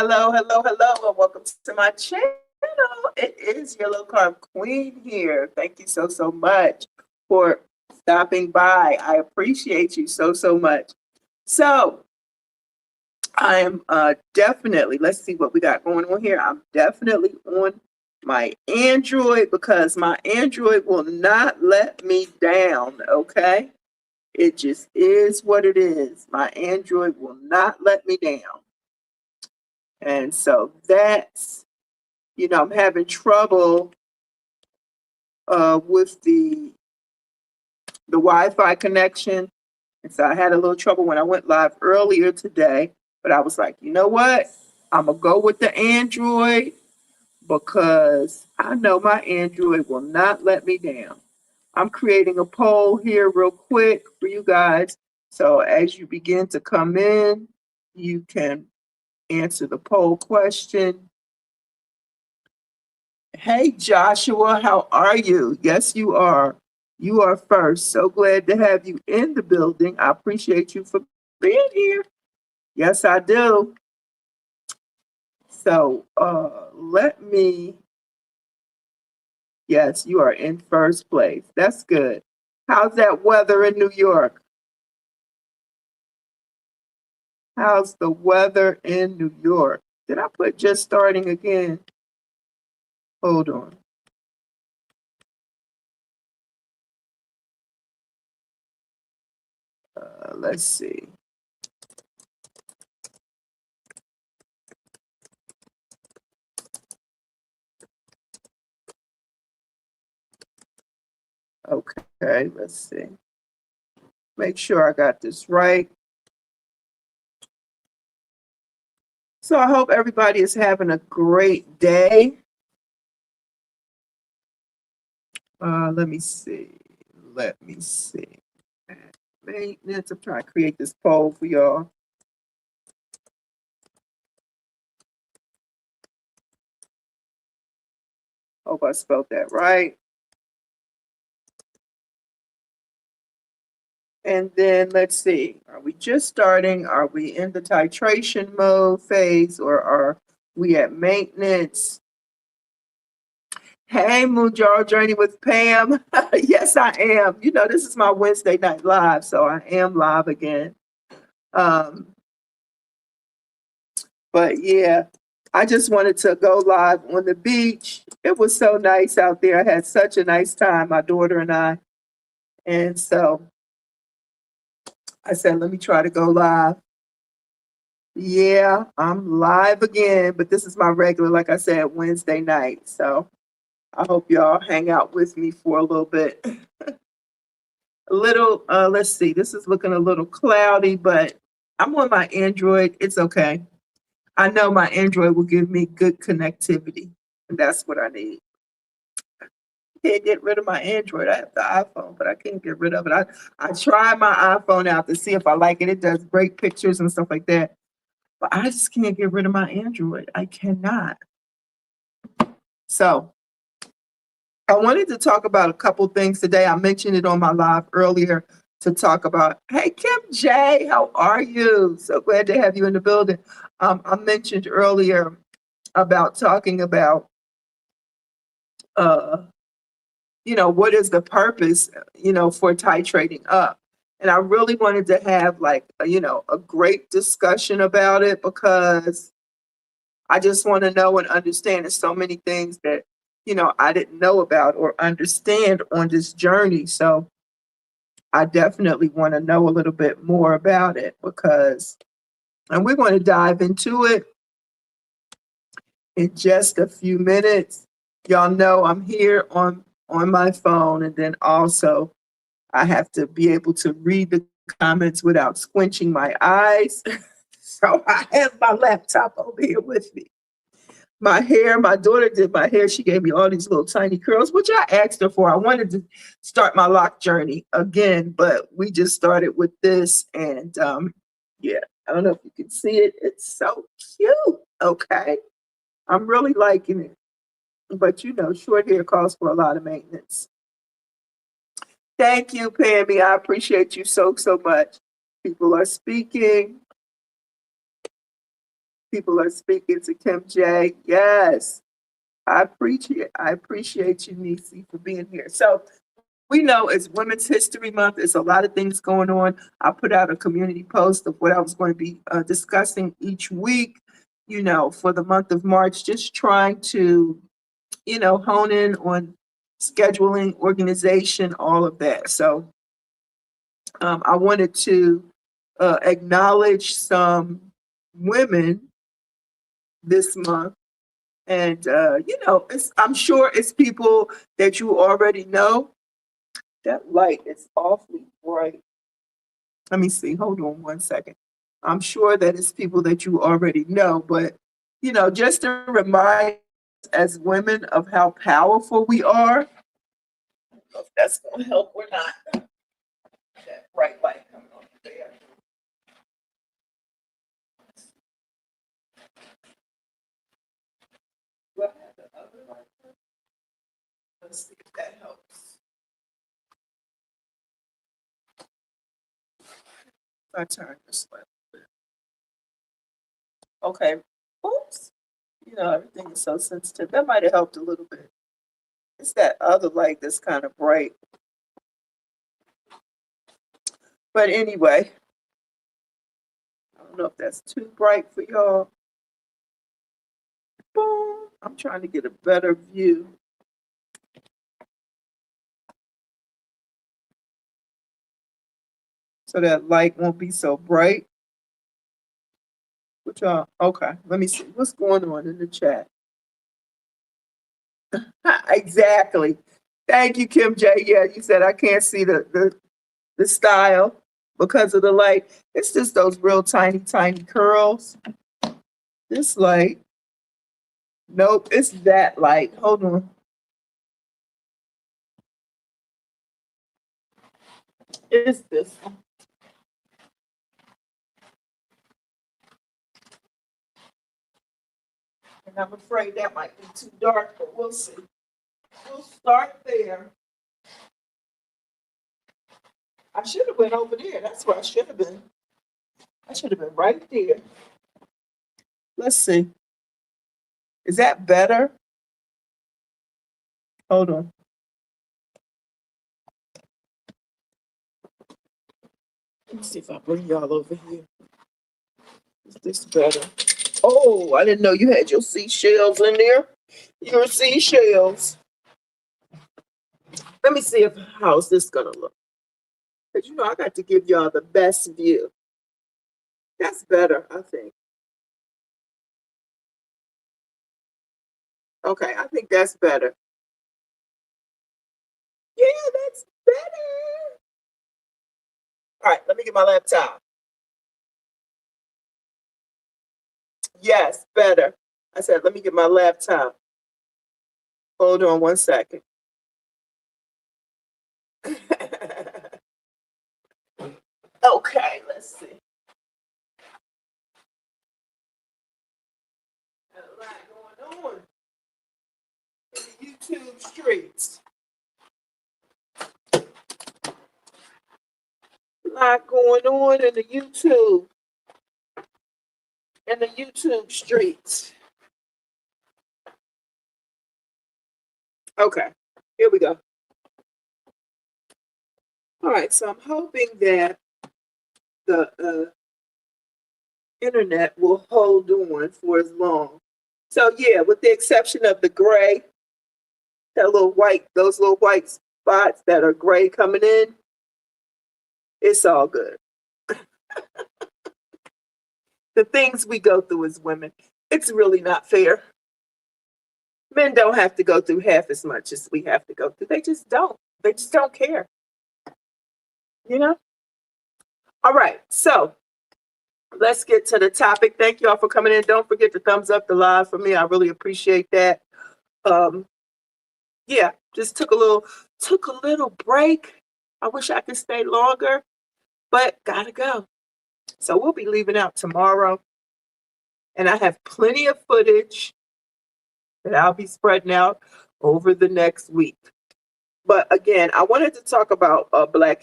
Hello, hello, hello, and welcome to my channel. It is your low carb queen here. Thank you so much for stopping by. I appreciate you so much. So, I am definitely, let's see what we got going on here. I'm definitely on my Android because my Android will not let me down, okay? It just is what it is. My Android will not let me down. And so that's, I'm having trouble with the Wi-Fi connection. And so I had a little trouble when I went live earlier today, but I was like, you know what? I'm gonna go with the Android because I know my Android will not let me down. I'm creating a poll here real quick for you guys. So as you begin to come in, you can answer the poll question. Hey, Joshua, how are you? Yes, you are. You are first. So glad to have you in the building. I appreciate you for being here. Yes, I do. So yes, you are in first place. That's good. How's that weather in New York? How's the weather in New York? Did I put just starting again? Hold on. Let's see. Okay, let's see. Make sure I got this right. So I hope everybody is having a great day. Let me see. Let me see. Maintenance. I'm trying to create this poll for y'all. Hope I spelled that right. And then let's see. Are we just starting? Are we in the titration mode phase or are we at maintenance? Hey, Mounjaro Journey with Pam. Yes, I am. This is my Wednesday night live, so I am live again. But yeah, I just wanted to go live on the beach. It was so nice out there. I had such a nice time, my daughter and I. And so I said, let me try to go live. Yeah, I'm live again, but this is my regular, like I said, Wednesday night. So I hope y'all hang out with me for a little bit. Let's see, this is looking a little cloudy, but I'm on my Android. It's okay. I know my Android will give me good connectivity, and that's what I need. Can't get rid of my Android. I have the iPhone, but I can't get rid of it. I tried my iPhone out to see if I like it. It does great pictures and stuff like that. But I just can't get rid of my Android. I cannot. So I wanted to talk about a couple things today. I mentioned it on my live earlier to talk about, hey, Kim J, how are you? So glad to have you in the building. I mentioned earlier about talking about, what is the purpose, for titrating up. And I really wanted to have a great discussion about it because I just want to know and understand. There's so many things that, I didn't know about or understand on this journey. So I definitely want to know a little bit more about it and we're going to dive into it in just a few minutes. Y'all know I'm here on my phone, and then also I have to be able to read the comments without squinching my eyes. So I have my laptop over here with me. My hair, my daughter did my hair. She gave me all these little tiny curls, which I asked her for. I wanted to start my lock journey again, but we just started with this. And yeah, I don't know if you can see it. It's so cute. Okay. I'm really liking it. But short hair calls for a lot of maintenance. Thank you, Pammy. I appreciate you so much. People are speaking. People are speaking to Kim J. Yes. I appreciate you, Nisi, for being here. So we know it's Women's History Month. There's a lot of things going on. I put out a community post of what I was going to be discussing each week, for the month of March, just trying to, hone in on scheduling, organization, all of that. So I wanted to acknowledge some women this month. And, I'm sure it's people that you already know. That light is awfully bright. Let me see. Hold on one second. I'm sure that it's people that you already know, but, just to remind us as women of how powerful we are. I don't know if that's going to help or not. That bright light coming on there. Do I have the other light? Let's see if that helps. I turn this way. Okay. Oops. Everything is so sensitive. That might have helped a little bit. It's that other light that's kind of bright. But anyway, I don't know if that's too bright for y'all. Boom. I'm trying to get a better view. So that light won't be so bright. Which okay, let me see. What's going on in the chat? Exactly. Thank you, Kim J. Yeah, you said I can't see the style because of the light. It's just those real tiny, tiny curls. This light. Nope, it's that light. Hold on. It's this one. And I'm afraid that might be too dark, but we'll see. We'll start there. I should have went over there. That's where I should have been. I should have been right there. Let's see. Is that better? Hold on. Let me see if I bring y'all over here. Is this better? Oh, I didn't know you had your seashells in there. Your seashells. Let me see how's this gonna look. Because I got to give y'all the best view. That's better, I think. Okay, I think that's better. Yeah, that's better. All right, let me get my laptop. Yes, better. I said, let me get my laptop. Hold on one second. Okay, let's see. Got a lot going on in the YouTube streets. A lot going on in the YouTube streets. Okay, here we go. All right, so I'm hoping that the internet will hold on for as long. So yeah, with the exception of the gray, those little white spots that are gray coming in, it's all good. The things we go through as women, it's really not fair. Men don't have to go through half as much as we have to go through. They just don't. They just don't care. All right, so let's get to the topic. Thank you all for coming in. Don't forget to thumbs up the live for me. I really appreciate that. Yeah, just took a little break. I wish I could stay longer, but gotta go. So we'll be leaving out tomorrow. And I have plenty of footage that I'll be spreading out over the next week. But again, I wanted to talk about Women's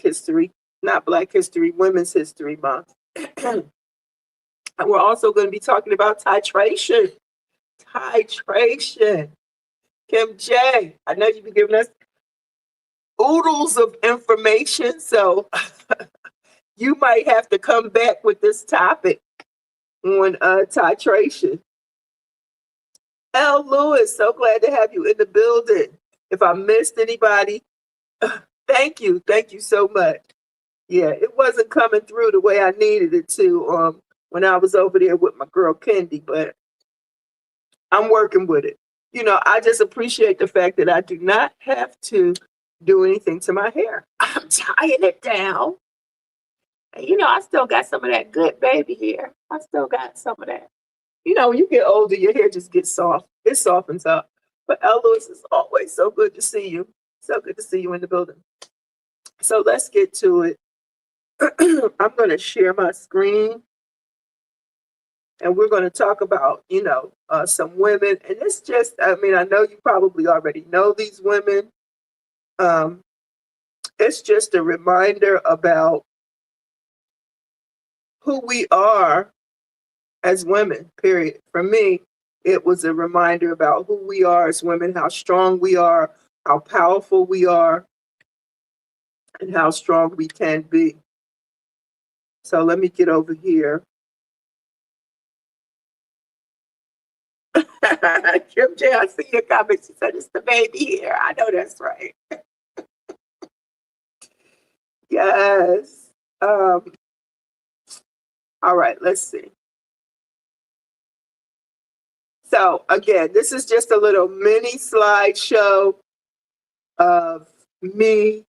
History Month. And we're also going to be talking about titration. Titration. Kim J, I know you've been giving us oodles of information, so you might have to come back with this topic on titration. L. Lewis, so glad to have you in the building. If I missed anybody, thank you. Thank you so much. Yeah, it wasn't coming through the way I needed it to when I was over there with my girl Kendi, but I'm working with it. You know, I just appreciate the fact that I do not have to do anything to my hair. I'm tying it down. And, you know, I still got some of that good baby hair. I still got some of that. You know, when you get older, your hair just gets soft. It softens up. But L. Lewis, is always so good to see you. So good to see you in the building. So let's get to it. I'm going to share my screen. And we're going to talk about, you know, some women. And it's just, I mean, I know you probably already know these women. It's just a reminder about who we are as women, period. For me, it was a reminder about who we are as women, how strong we are, how powerful we are, and how strong we can be. So let me get over here. Kim J, I see your comment. She said it's the baby here. I know that's right. Yes. All right, let's see. So again, this is just a little mini slideshow of me.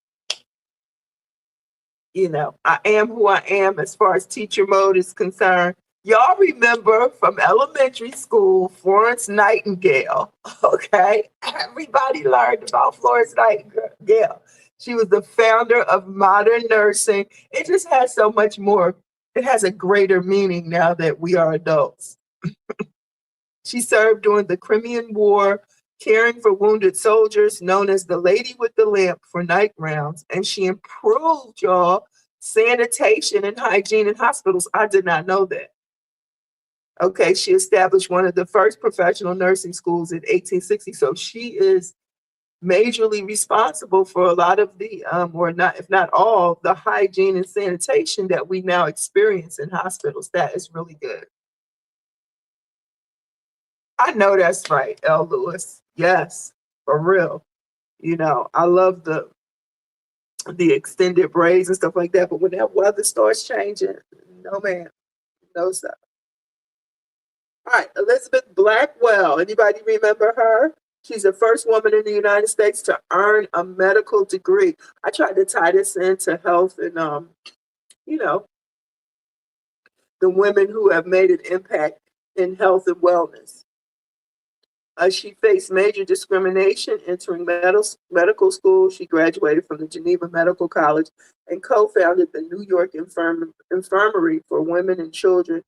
You know, I am who I am as far as teacher mode is concerned. Y'all remember from elementary school, Florence Nightingale, okay? Everybody learned about Florence Nightingale. She was the founder of modern nursing. It just has so much more. It has a greater meaning now that we are adults. She served during the Crimean War, caring for wounded soldiers, known as the Lady with the Lamp for night rounds. And she improved, y'all, sanitation and hygiene in hospitals. I did not know that. Okay, she established one of the first professional nursing schools in 1860. So she is majorly responsible for a lot of the, or not, if not all, the hygiene and sanitation that we now experience in hospitals. That is really good. I know that's right, L. Lewis. Yes, for real. You know, I love the extended braids and stuff like that, but when that weather starts changing, no man, no sir. All right, Elizabeth Blackwell. Anybody remember her? She's the first woman in the United States to earn a medical degree. I tried to tie this into health and you know, the women who have made an impact in health and wellness. She faced major discrimination entering medical school. She graduated from the Geneva Medical College and co-founded the New York Infirmary for Women and Children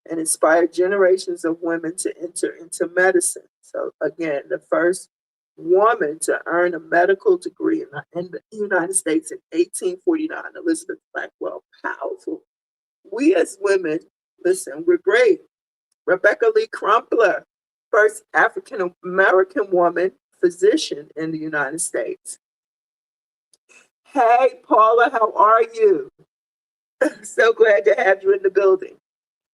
and inspired generations of women to enter into medicine. So again, the first woman to earn a medical degree in the United States in 1849, Elizabeth Blackwell. Powerful. We as women, listen, we're great. Rebecca Lee Crumpler, first African American woman physician in the United States. Hey, Paula, how are you? So glad to have you in the building.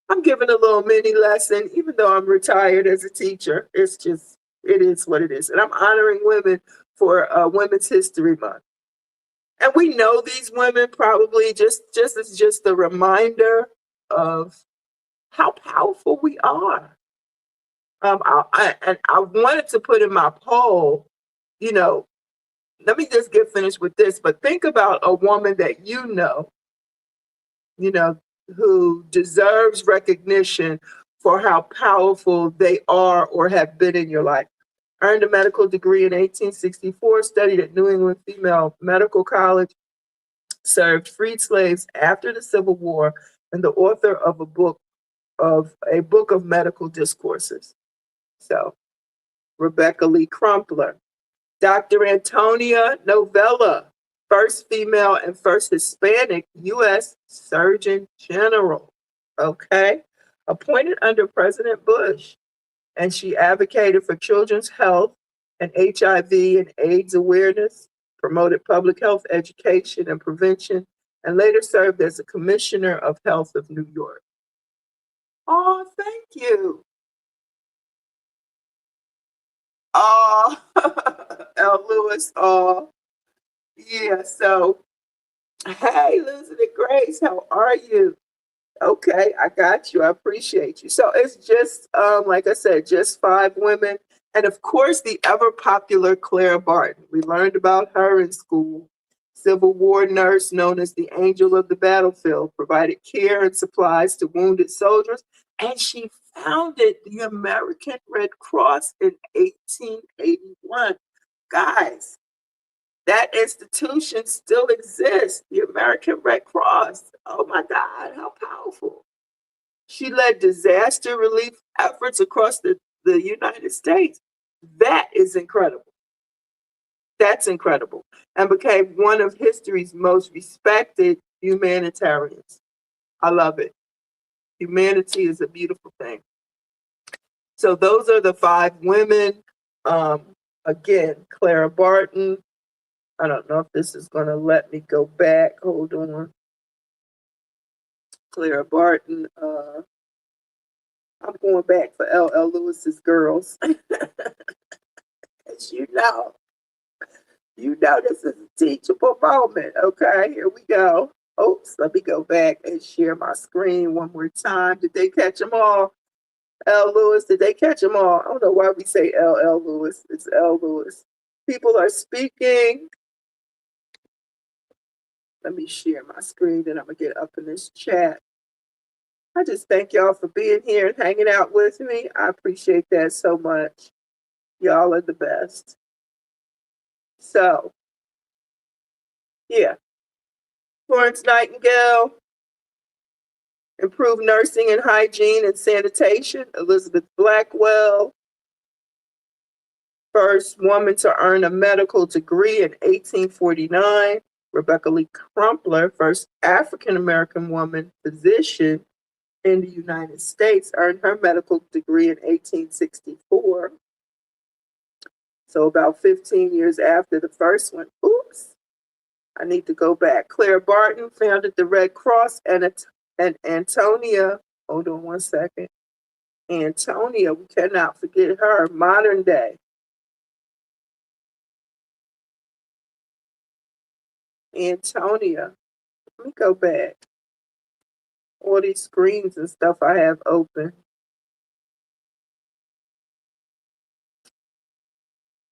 I'm giving a little mini lesson, even though I'm retired as a teacher. It's just, it is what it is. And I'm honoring women for Women's History Month. And we know these women probably just as just a reminder of how powerful we are. I wanted to put in my poll, you know, let me just get finished with this, but think about a woman that you know, who deserves recognition for how powerful they are or have been in your life. Earned a medical degree in 1864, studied at New England Female Medical College, served freed slaves after the Civil War, and the author of a book of medical discourses. So, Rebecca Lee Crumpler. Dr. Antonia Novella, first female and first Hispanic U.S. Surgeon General. Okay. appointed under President Bush, and she advocated for children's health and HIV and AIDS awareness, promoted public health education and prevention, and later served as a commissioner of health of New York. Oh, thank you. Oh, L. Lewis. Oh, yeah. So, hey, Elizabeth Grace, how are you? Okay, I got you. I appreciate you. So it's just, like I said, just 5 women. And of course, the ever popular Clara Barton. We learned about her in school. Civil War nurse known as the Angel of the Battlefield, provided care and supplies to wounded soldiers. And she founded the American Red Cross in 1881. Guys, that institution still exists, the American Red Cross. Oh my God, how powerful. She led disaster relief efforts across the United States. That is incredible. That's incredible. And became one of history's most respected humanitarians. I love it. Humanity is a beautiful thing. So those are the 5 women. Um, Again, Clara Barton. I don't know if this is going to let me go back. Hold on. Clara Barton. I'm going back for L. Lewis's girls. As you know this is a teachable moment. Okay, here we go. Oops, let me go back and share my screen one more time. Did they catch them all? L. Lewis, did they catch them all? I don't know why we say L. Lewis. It's L. Lewis. People are speaking. Let me share my screen, then I'm going to get up in this chat. I just thank y'all for being here and hanging out with me. I appreciate that so much. Y'all are the best. So, yeah. Florence Nightingale, improved nursing and hygiene and sanitation. Elizabeth Blackwell, first woman to earn a medical degree in 1849. Rebecca Lee Crumpler, first African American woman physician in the United States, earned her medical degree in 1864. So about 15 years after the first one. Oops, I need to go back. Clara Barton founded the Red Cross, and Antonia, hold on one second. Antonia, we cannot forget her, modern day. Antonia, let me go back. All these screens and stuff I have open.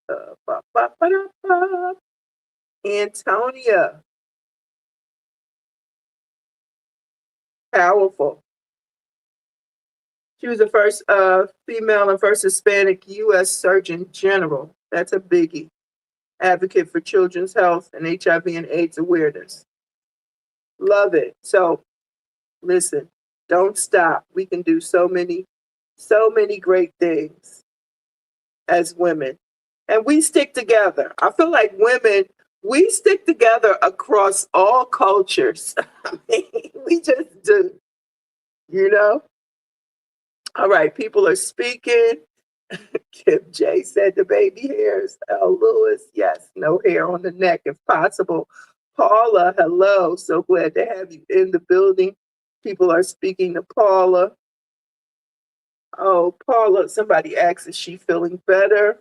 Ba, ba, ba, da, ba. Antonia, powerful. She was the first female and first Hispanic U.S. Surgeon General. That's a biggie. Advocate for children's health and HIV and AIDS awareness. Love it. So, listen, don't stop. We can do so many great things as women. And we stick together. I feel like women, we stick together across all cultures. I mean, we just do, you know? All right, people are speaking. Kim J said the baby hairs. L. Lewis, yes, no hair on the neck if possible. Paula, hello. So glad to have you in the building. People are speaking to Paula. Oh, Paula, somebody asked, is she feeling better?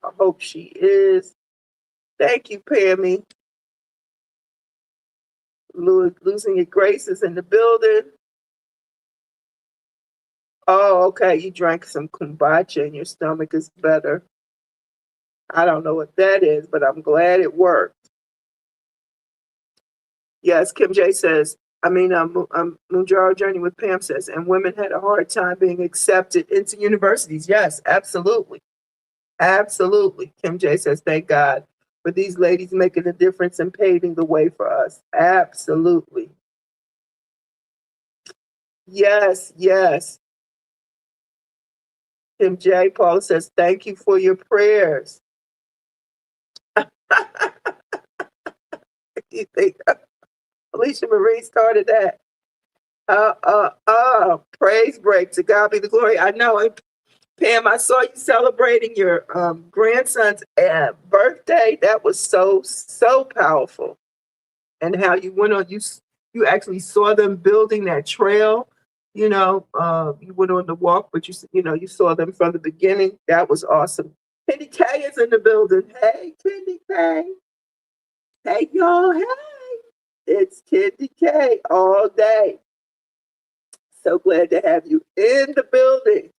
I hope she is. Thank you, Pammy. Losing your grace is in the building. Oh, okay. You drank some kombucha and your stomach is better. I don't know what that is, but I'm glad it worked. Yes, Kim J says, Mounjaro Journey with Pam says, and women had a hard time being accepted into universities. Yes, absolutely. Absolutely. Kim J says, thank God for these ladies making a difference and paving the way for us. Absolutely. Yes, yes. Kim J. Paula says, thank you for your prayers. You think Alicia Marie started that? Praise break. To God be the glory. I know. And Pam, I saw you celebrating your grandson's birthday. That was so powerful. And how you went on, you actually saw them building that trail. You went on the walk, but you saw them from the beginning. That was awesome. Kenny K is in the building. Hey, Kenny K. Hey, y'all. Hey, it's Kenny K all day. So glad to have you in the building.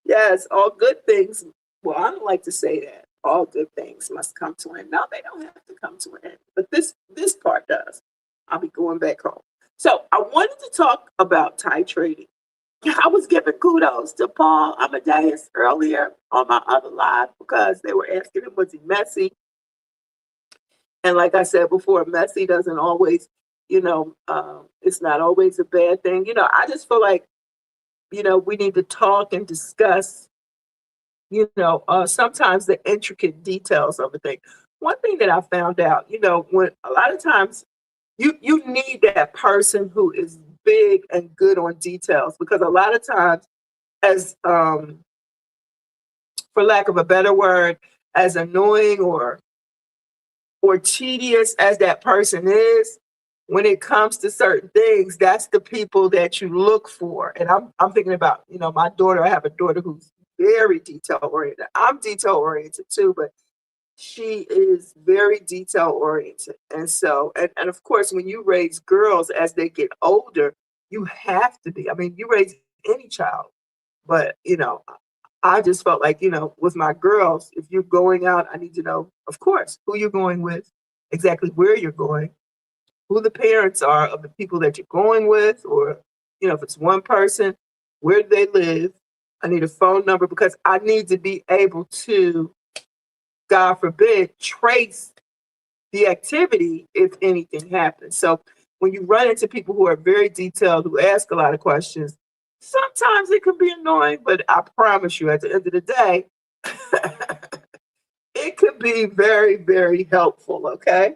Yes, all good things. Well, I don't like to say that. All good things must come to an end. No, they don't have to come to an end. But this part does. I'll be going back home. So I wanted to talk about titrating. I was giving kudos to Paul Amadeus earlier on my other live because they were asking him, was he messy? And like I said before, messy doesn't always, it's not always a bad thing. I just feel like, we need to talk and discuss, sometimes the intricate details of a thing. One thing that I found out, when a lot of times you need that person who is big and good on details, because a lot of times, as for lack of a better word, as annoying or tedious as that person is, when it comes to certain things, that's the people that you look for. And I'm thinking about, my daughter. I have a daughter who's very detail oriented. I'm detail oriented too, but she is very detail oriented. And so, and of course, when you raise girls as they get older, you have to be. I mean, you raise any child, but I just felt like, with my girls, if you're going out, I need to know, of course, who you're going with, exactly where you're going, who the parents are of the people that you're going with, or, if it's one person, where do they live? I need a phone number because I need to be able to, God forbid, trace the activity if anything happens. So when you run into people who are very detailed, who ask a lot of questions, sometimes it can be annoying, but I promise you, at the end of the day, it could be very, very helpful, okay?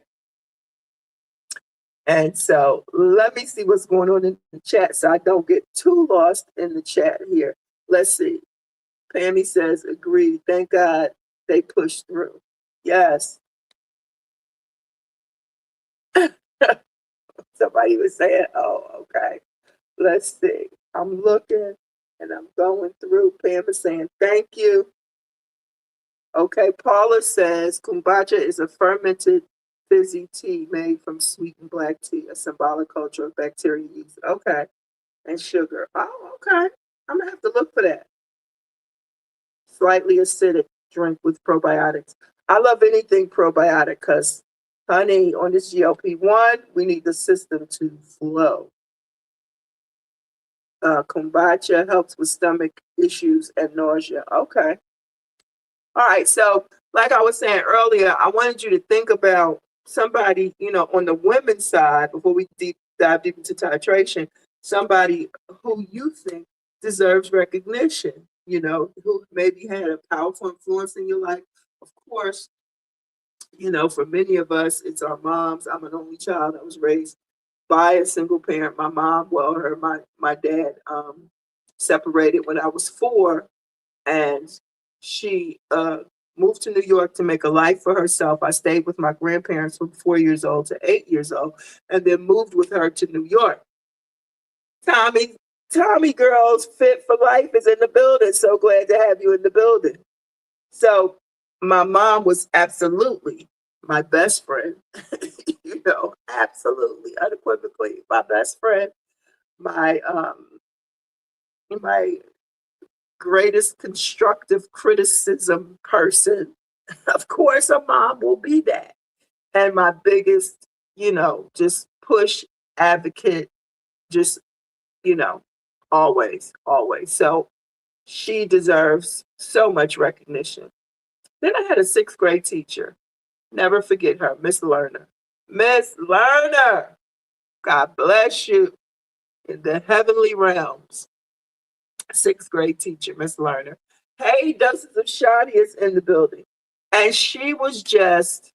And so let me see what's going on in the chat so I don't get too lost in the chat here. Let's see. Pammy says, agreed. Thank God they pushed through. Yes. Somebody was saying, oh, okay. Let's see. I'm looking and I'm going through. Pam is saying, thank you. Okay, Paula says, kombucha is a fermented fizzy tea made from sweetened black tea, a symbolic culture of bacteria yeast. Okay, and sugar. Oh, okay. I'm going to have to look for that. Slightly acidic drink with probiotics. I love anything probiotic because, honey, on this GLP-1, we need the system to flow. Kombucha helps with stomach issues and nausea. Okay. All right. So, like I was saying earlier, I wanted you to think about somebody, on the women's side before we dive deep into titration, somebody who you think deserves recognition, who maybe had a powerful influence in your life. Of course, for many of us, it's our moms. I'm an only child. I was raised by a single parent. My mom, my dad separated when I was 4, and she moved to New York to make a life for herself. I stayed with my grandparents from 4 years old to 8 years old, and then moved with her to New York. Tommy girls, Fit for Life is in the building. So glad to have you in the building. So my mom was absolutely my best friend, absolutely, unequivocally, my best friend, my my greatest constructive criticism person. Of course, a mom will be that. And my biggest, just push advocate, just, always, always. So she deserves so much recognition. Then I had a 6th grade teacher. Never forget her, Miss Lerner. Miss Lerner, God bless you in the heavenly realms. 6th grade teacher, Miss Lerner. Hey, Doses of Shadi is in the building. And she was strict,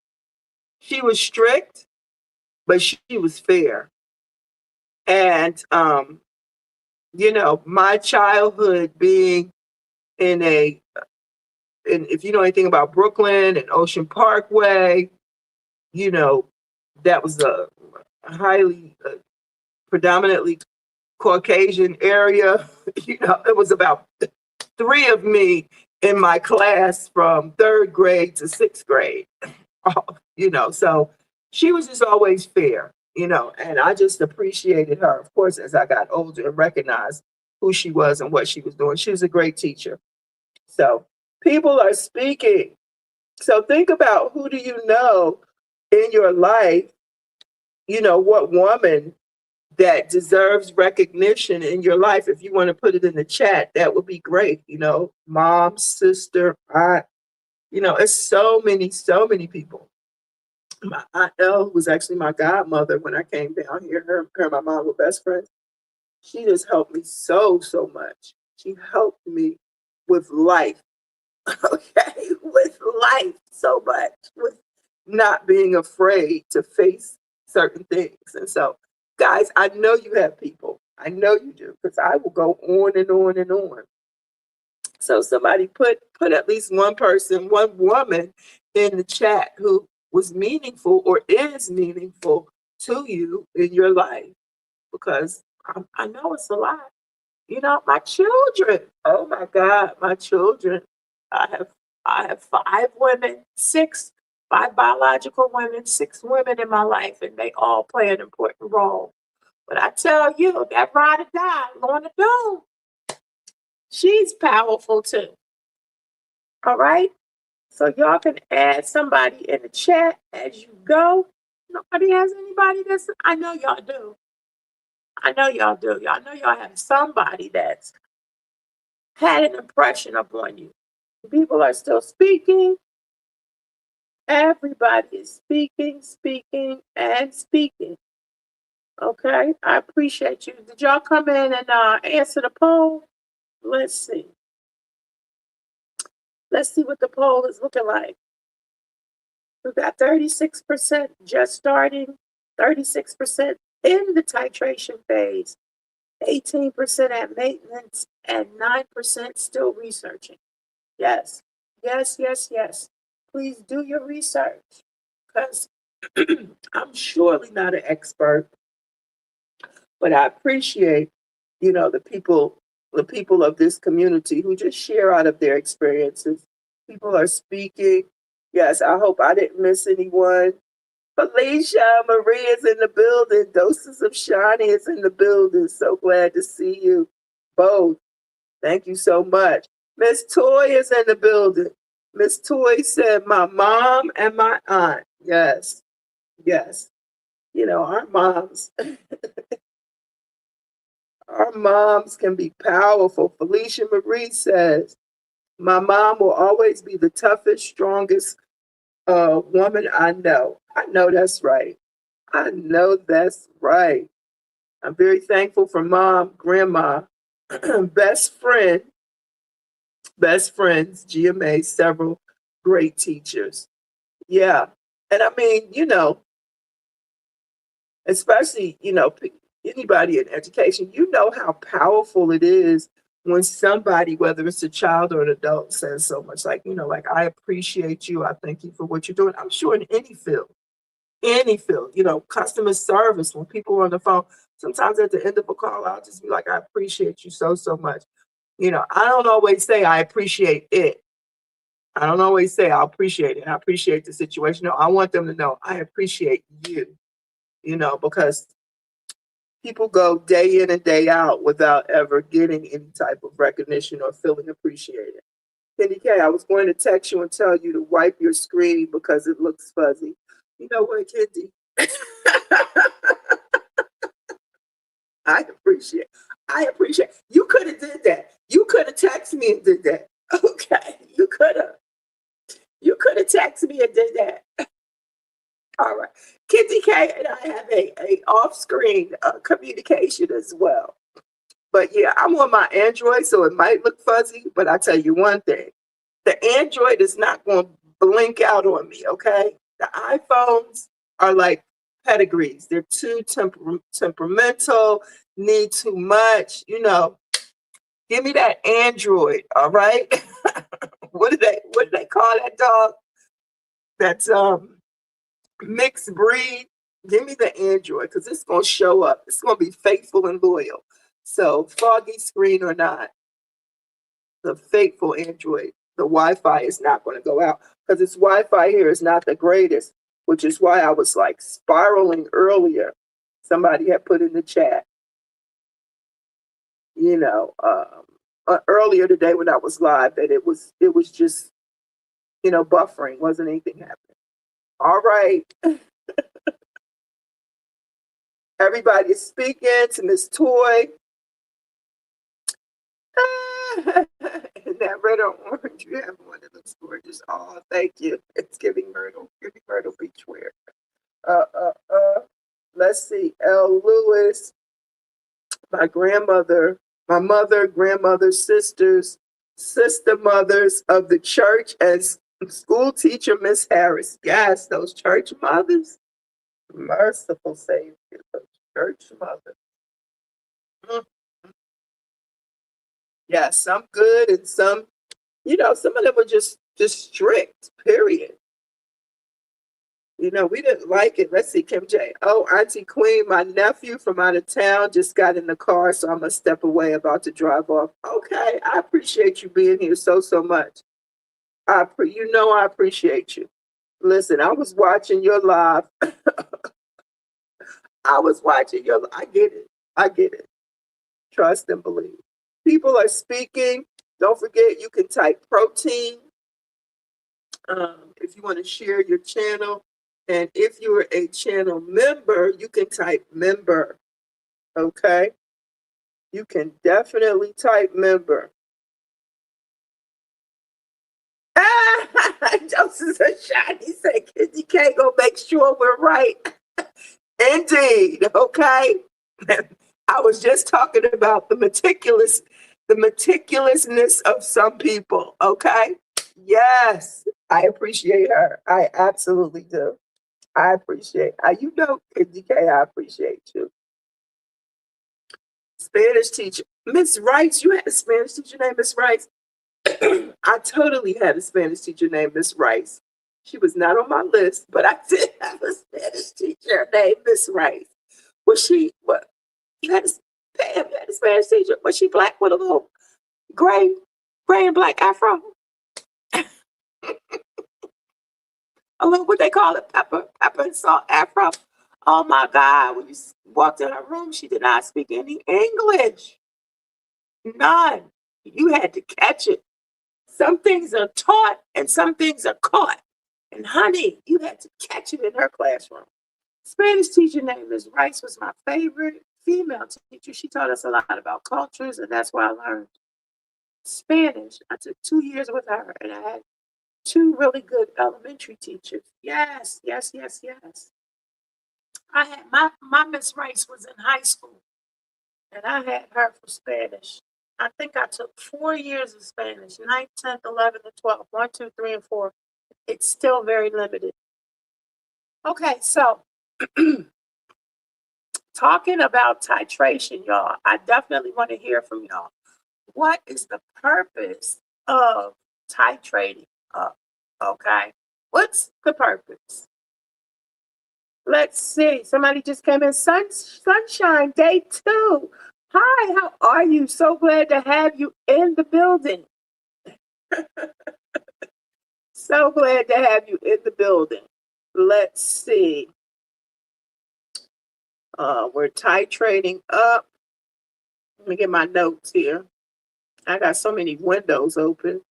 but she was fair. And, my childhood being in if you know anything about Brooklyn and Ocean Parkway, you know, that was a highly, predominantly Caucasian area. It was about three of me in my class from third grade to sixth grade. So she was just always fair, and I just appreciated her, of course, as I got older and recognized who she was and what she was doing. She was a great teacher. So people are speaking. So think about, who do you know in your life, what woman that deserves recognition in your life. If you want to put it in the chat, that would be great. Mom, sister, aunt, it's so many people. My Aunt Elle was actually my godmother when I came down here. Her and my mom were best friends. She just helped me so, so much. She helped me with life, okay? With life so much, with not being afraid to face certain things. And so, guys, I know you have people. I know you do, because I will go on and on and on. So somebody put at least one person, one woman in the chat who was meaningful or is meaningful to you in your life, because I know it's a lot. My children. Oh my God, my children. I have five biological women, six women in my life, and they all play an important role. But I tell you, that ride or die, Lorna Doone, she's powerful too. All right? So y'all can add somebody in the chat as you go. Nobody has anybody I know y'all do. I know y'all do. Y'all know y'all have somebody that's had an impression upon you. People are still speaking. Everybody is speaking, and speaking. Okay? I appreciate you. Did y'all come in and answer the poll? Let's see. Let's see what the poll is looking like. We've got 36% just starting, 36% in the titration phase, 18% at maintenance, and 9% still researching. Yes, yes, yes, yes. Please do your research, because I'm surely not an expert, but I appreciate, the people of this community who just share out of their experiences. People are speaking. Yes, I hope I didn't miss anyone. Felicia Marie is in the building. Doses of Shani is in the building. So glad to see you both. Thank you so much. Miss Toy is in the building. Miss Toy said, my mom and my aunt. Yes, yes. Our moms. Our moms can be powerful. Felicia Marie says, my mom will always be the toughest, strongest woman I know. I know that's right. I know that's right. I'm very thankful for mom, grandma, best friends, GMA, several great teachers. Yeah. And I mean, especially, anybody in education, how powerful it is when somebody, whether it's a child or an adult, says so much like, I appreciate you. I thank you for what you're doing. I'm sure in any field, customer service, when people are on the phone, sometimes at the end of a call, I'll just be like, I appreciate you so, so much. I don't always say I appreciate it. I don't always say I appreciate it. I appreciate the situation. No, I want them to know I appreciate you, because people go day in and day out without ever getting any type of recognition or feeling appreciated. Kenny K, I was going to text you and tell you to wipe your screen because it looks fuzzy. You know what, Kenny? I appreciate. You could have did that. You could have texted me and did that. Okay, you could have. You could have texted me and did that. All right. Kitty K and I have a off-screen communication as well. But yeah, I'm on my Android, so it might look fuzzy, but I tell you one thing. The Android is not going to blink out on me, okay? The iPhones are like pedigrees. They're too temperamental, need too much. Give me that android, all right? What do they call that dog? That's mixed breed. Give me the android because it's gonna show up. It's gonna be faithful and loyal. So foggy screen or not, the faithful android, the Wi-Fi is not going to go out because its Wi-Fi here is not the greatest, which is why I was like spiraling earlier. Somebody had put in the chat, earlier today when I was live that it was just, buffering, wasn't anything happening. All right. Everybody is speaking to Miss Toy. And that red or orange, you have one that looks gorgeous. Oh, thank you. It's giving Myrtle beachwear. Let's see. L. Lewis, my grandmother, my mother, grandmother, sisters, sister mothers of the church, and school teacher Miss Harris. Yes, those church mothers. Merciful Savior, those church mothers. Yeah, some good and some, some of them were just strict, period. We didn't like it. Let's see, Kim J. Oh, Auntie Queen, my nephew from out of town just got in the car, so I'm going to step away, about to drive off. Okay, I appreciate you being here so much. I appreciate you. Listen, I was watching your live. I get it. Trust and believe. People are speaking. Don't forget, you can type protein if you want to share your channel. And if you're a channel member, you can type member. Okay? You can definitely type member. Joseph's a shot. He said, Kizzy K, go make sure we're right. Indeed. Okay? I was just talking about the meticulousness of some people. Okay? Yes. I appreciate her. I absolutely do. I appreciate Kizzy K, I appreciate you. Spanish teacher. Miss Rice, you had a Spanish teacher named Miss Rice? I totally had a Spanish teacher named Miss Rice. She was not on my list, but I did have a Spanish teacher named Miss Rice. Was she, what? You had a Spanish teacher. Was she black with a little gray and black afro? A little, what they call it, pepper and salt afro. Oh my God, when you walked in her room, she did not speak any English. None. You had to catch it. Some things are taught and some things are caught. And honey, you had to catch it in her classroom. Spanish teacher named Ms. Rice was my favorite female teacher. She taught us a lot about cultures, and that's where I learned Spanish. I took 2 years with her, and I had 2 really good elementary teachers. Yes. I had my Miss Rice was in high school, and I had her for Spanish. I think I took 4 years of Spanish, 9th, 10th, 11th, and 12th, 1, 2, 3, and 4. It's still very limited. Okay, so talking about titration, y'all, I definitely want to hear from y'all. What is the purpose of titrating up? Okay, what's the purpose? Let's see. Somebody just came in. Sunshine, day 2. Hi, how are you? So glad to have you in the building. So glad to have you in the building. Let's see. We're titrating up. Let me get my notes here. I got so many windows open.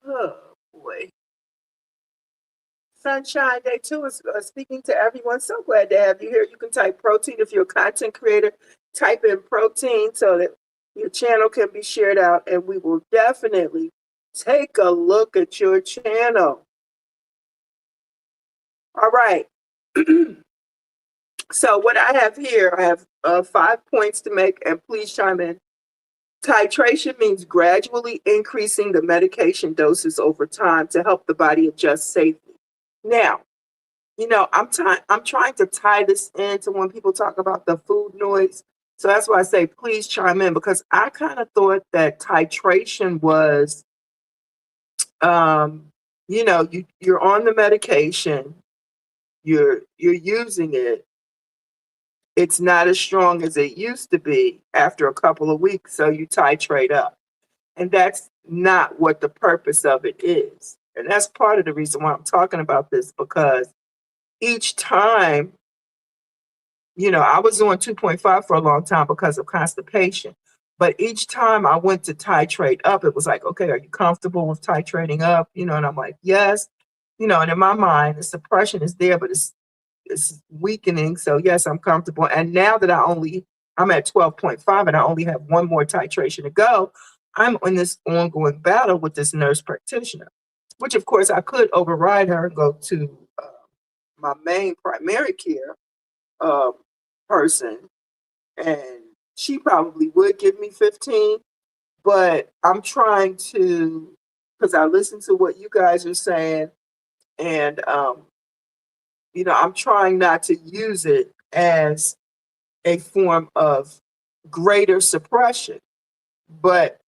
Oh, boy. Sunshine, day 2 is speaking to everyone. So glad to have you here. You can type protein if you're a content creator. Type in protein so that your channel can be shared out, and we will definitely take a look at your channel. All right. So what I have here, I have 5 points to make, and please chime in. Titration means gradually increasing the medication doses over time to help the body adjust safely. Now, I'm trying to tie this into when people talk about the food noise. So that's why I say please chime in, because I kind of thought that titration was, um, you're on the medication, you're using it. It's not as strong as it used to be after a couple of weeks, so you titrate up. And that's not what the purpose of it is. And that's part of the reason why I'm talking about this, because each time, I was on 2.5 for a long time because of constipation. But each time I went to titrate up, it was like, okay, are you comfortable with titrating up? And I'm like, yes. And in my mind, the suppression is there, but it's weakening. So yes, I'm comfortable. And now that I'm at 12.5 and I only have one more titration to go, I'm in this ongoing battle with this nurse practitioner, which of course I could override her and go to my main primary care uh, person, and she probably would give me 15. But I'm trying to, because I listen to what you guys are saying, and I'm trying not to use it as a form of greater suppression. But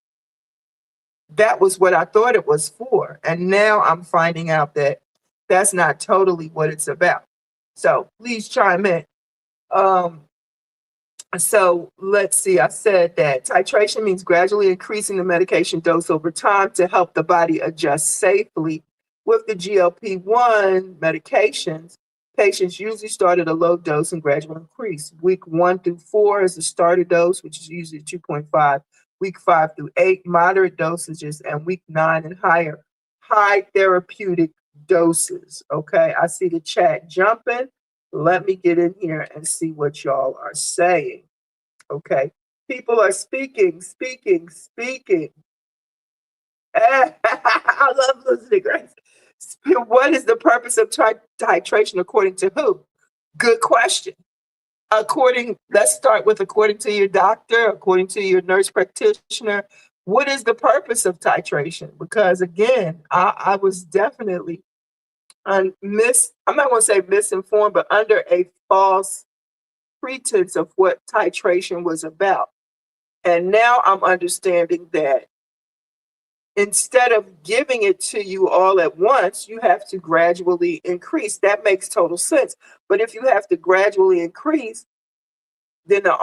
that was what I thought it was for. And now I'm finding out that that's not totally what it's about. So please chime in. Um, so let's see. I said that titration means gradually increasing the medication dose over time to help the body adjust safely. With the GLP-1 medications, patients usually start at a low dose and gradually increase. Week 1 through 4 is the starter dose, which is usually 2.5. Week 5 through 8, moderate dosages, and week 9 and higher, high therapeutic doses. Okay, I see the chat jumping. Let me get in here and see what y'all are saying. Okay. People are speaking, speaking, speaking. I love listening, Grace. What is the purpose of titration according to who? Good question. Let's start with according to your doctor, according to your nurse practitioner. What is the purpose of titration? Because again, I was definitely I'm not going to say misinformed, but under a false pretense of what titration was about. And now I'm understanding that instead of giving it to you all at once, you have to gradually increase. That makes total sense. But if you have to gradually increase, then the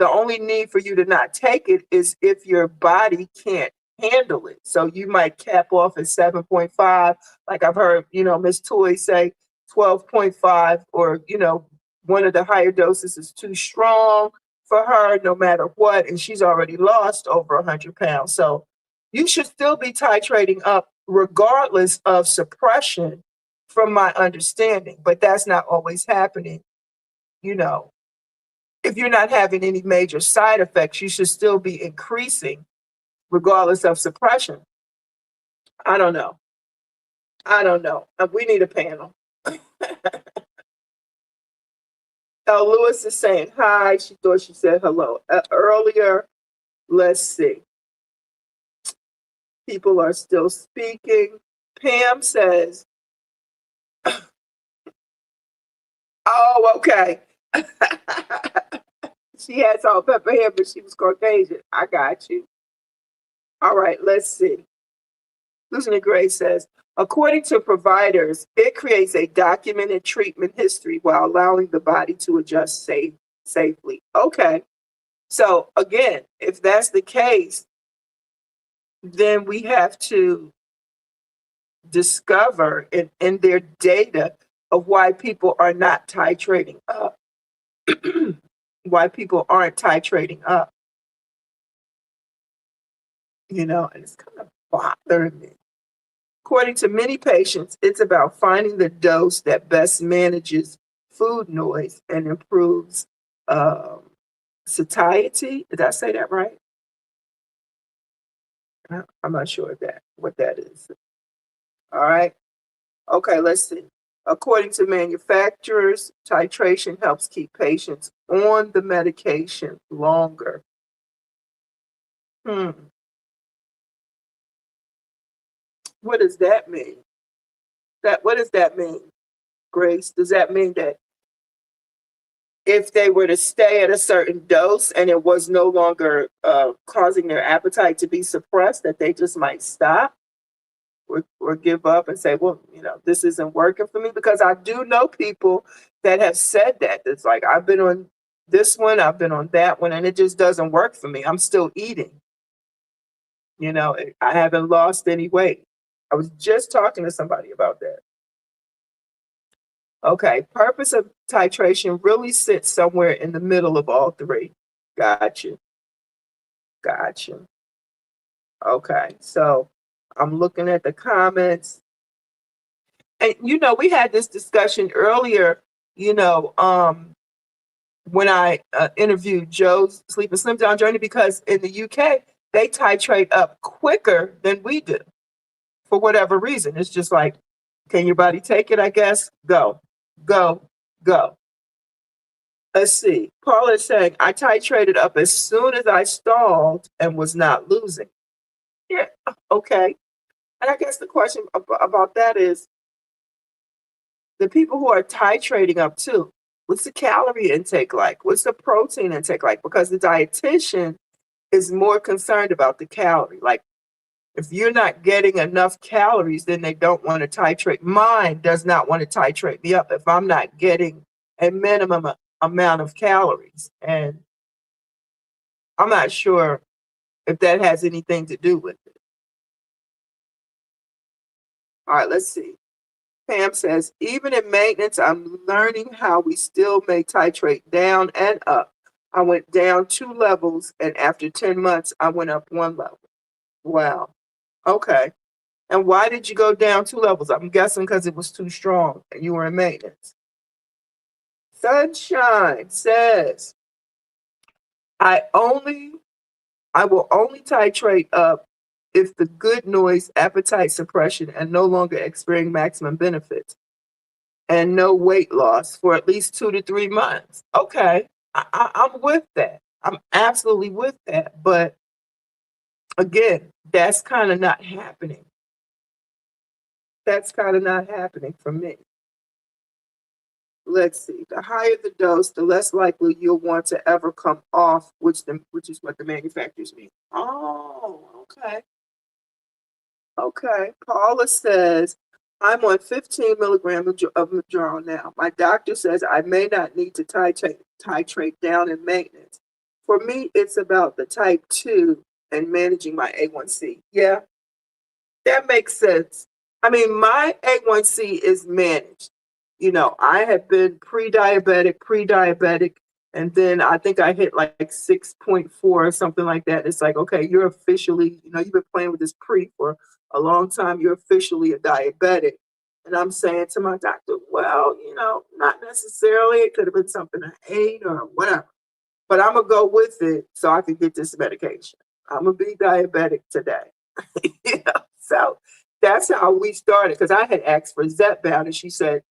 only need for you to not take it is if your body can't handle it. So you might cap off at 7.5, like I've heard, Miss Toy say 12.5, or, one of the higher doses is too strong for her no matter what, and she's already lost over 100 pounds. So you should still be titrating up regardless of suppression, from my understanding, but that's not always happening, you know if you're not having any major side effects, you should still be increasing regardless of suppression. I don't know. I don't know. We need a panel. Lewis is saying hi. She thought she said hello earlier. Let's see. People are still speaking. Pam says, oh, okay. She had salt pepper hair, but she was Caucasian. I got you. All right, let's see. Lieutenant Gray says, according to providers, it creates a documented treatment history while allowing the body to adjust safely. Okay. So again, if that's the case, then we have to discover in their data of why people are not titrating up, why people aren't titrating up, and it's kind of bothering me. According to many patients, it's about finding the dose that best manages food noise and improves satiety. Did I say that right? I'm not sure what that is. All right. Okay, let's see. According to manufacturers, titration helps keep patients on the medication longer. Hmm. What does that mean? What does that mean? Grace, does that mean that if they were to stay at a certain dose and it was no longer causing their appetite to be suppressed, that they just might stop or give up and say, well, this isn't working for me? Because I do know people that have said that. It's like, I've been on this one, I've been on that one, and it just doesn't work for me. I'm still eating. I haven't lost any weight. I was just talking to somebody about that. Okay, purpose of titration really sits somewhere in the middle of all three. Gotcha. Okay, so I'm looking at the comments. And we had this discussion earlier, when I interviewed Joe's Sleep and Slim Down Journey, because in the UK, they titrate up quicker than we do for whatever reason. It's just like, can your body take it, I guess? Go. Let's see. Paula is saying, I titrated up as soon as I stalled and was not losing. Yeah, okay. And I guess the question about that is, the people who are titrating up too, what's the calorie intake like? What's the protein intake like? Because the dietitian is more concerned about the calorie. Like, if you're not getting enough calories, then they don't want to titrate. Mine does not want to titrate me up if I'm not getting a minimum amount of calories. And I'm not sure if that has anything to do with it. All right, let's see. Pam says, even in maintenance, I'm learning how we still may titrate down and up. I went down 2 levels, and after 10 months, I went up 1 level. Wow. Okay. And why did you go down 2 levels? I'm guessing because it was too strong and you were in maintenance. Sunshine says, I will only titrate up if the good noise, appetite suppression, and no longer experiencing maximum benefits, and no weight loss for at least 2 to 3 months. Okay, I'm with that. I'm absolutely with that. But again, that's kind of not happening. That's kind of not happening for me. Let's see. The higher the dose, the less likely you'll want to ever come off, which is what the manufacturers mean. Oh, okay. Okay. Paula says, I'm on 15 milligrams of Mounjaro now. My doctor says I may not need to titrate down in maintenance. For me, it's about the type 2 and managing my A1C. Yeah, that makes sense. I mean, my A1C is managed. I have been pre-diabetic, and then I think I hit like 6.4 or something like that. It's like, okay, you're officially, you've been playing with this pre for a long time. You're officially a diabetic. And I'm saying to my doctor, well, not necessarily. It could have been something I ate or whatever. But I'm going to go with it so I can get this medication. I'm going to be diabetic today. So that's how we started. Because I had asked for Zepbound, and she said,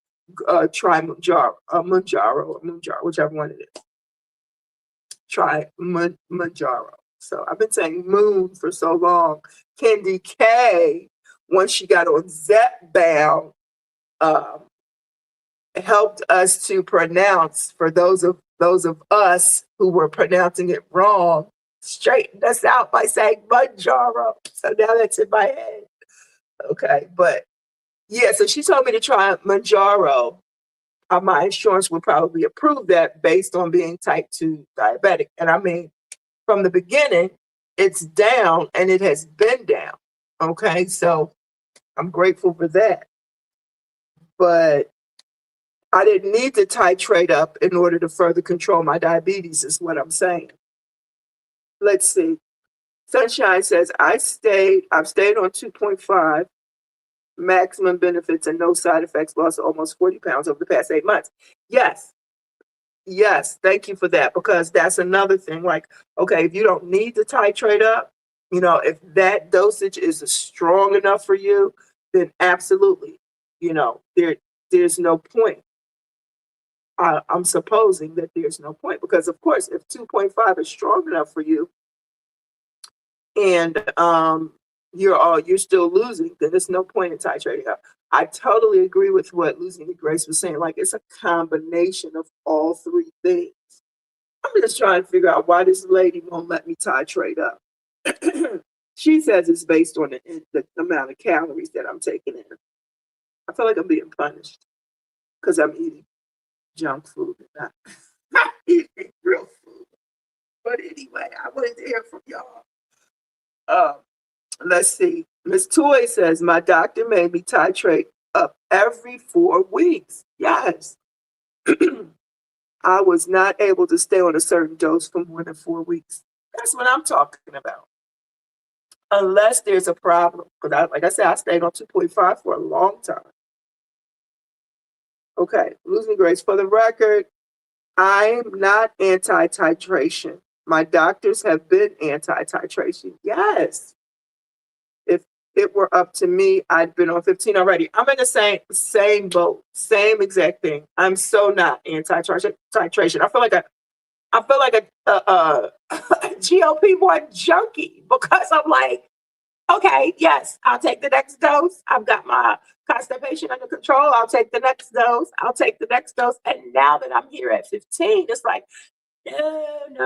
try Mounjaro, whichever one it is. Try Mounjaro. So I've been saying Moon for so long. Candy K, once she got on Zepbound, helped us to pronounce, for those of us who were pronouncing it wrong, straightened us out by saying Mounjaro. So now that's in my head. Okay, but yeah, so she told me to try Mounjaro. My insurance would probably approve that based on being type 2 diabetic. And I mean, from the beginning, it's down and it has been down. Okay, so I'm grateful for that. But I didn't need to titrate up in order to further control my diabetes, is what I'm saying. Let's see. Sunshine says, I've stayed on 2.5. Maximum benefits and no side effects, lost almost 40 pounds over the past 8 months. Yes, thank you for that, because that's another thing. Like, okay, if you don't need to titrate up, if that dosage is strong enough for you, then absolutely, there's no point. I'm supposing that there's no point, because of course, if 2.5 is strong enough for you, and you're still losing, then there's no point in titrating up. I totally agree with what Losing the Grace was saying. Like, it's a combination of all three things. I'm just trying to figure out why this lady won't let me titrate up. She says it's based on the amount of calories that I'm taking in. I feel like I'm being punished because I'm eating junk food and not eating real food. But anyway, I wanted to hear from y'all. Let's see. Miss Toy says, my doctor made me titrate up every 4 weeks. Yes. I was not able to stay on a certain dose for more than 4 weeks. That's what I'm talking about. Unless there's a problem. Because like I said, I stayed on 2.5 for a long time. Okay, Losing Grace. For the record, I'm not anti-titration. My doctors have been anti-titration. Yes. If it were up to me, I'd been on 15 already. I'm in the same boat, same exact thing. I'm so not anti-titration. I feel like a GLP-1 junkie because I'm like, okay, yes, I'll take the next dose. I've got my constipation under control. I'll take the next dose. I'll take the next dose. And now that I'm here at 15, it's like, no. We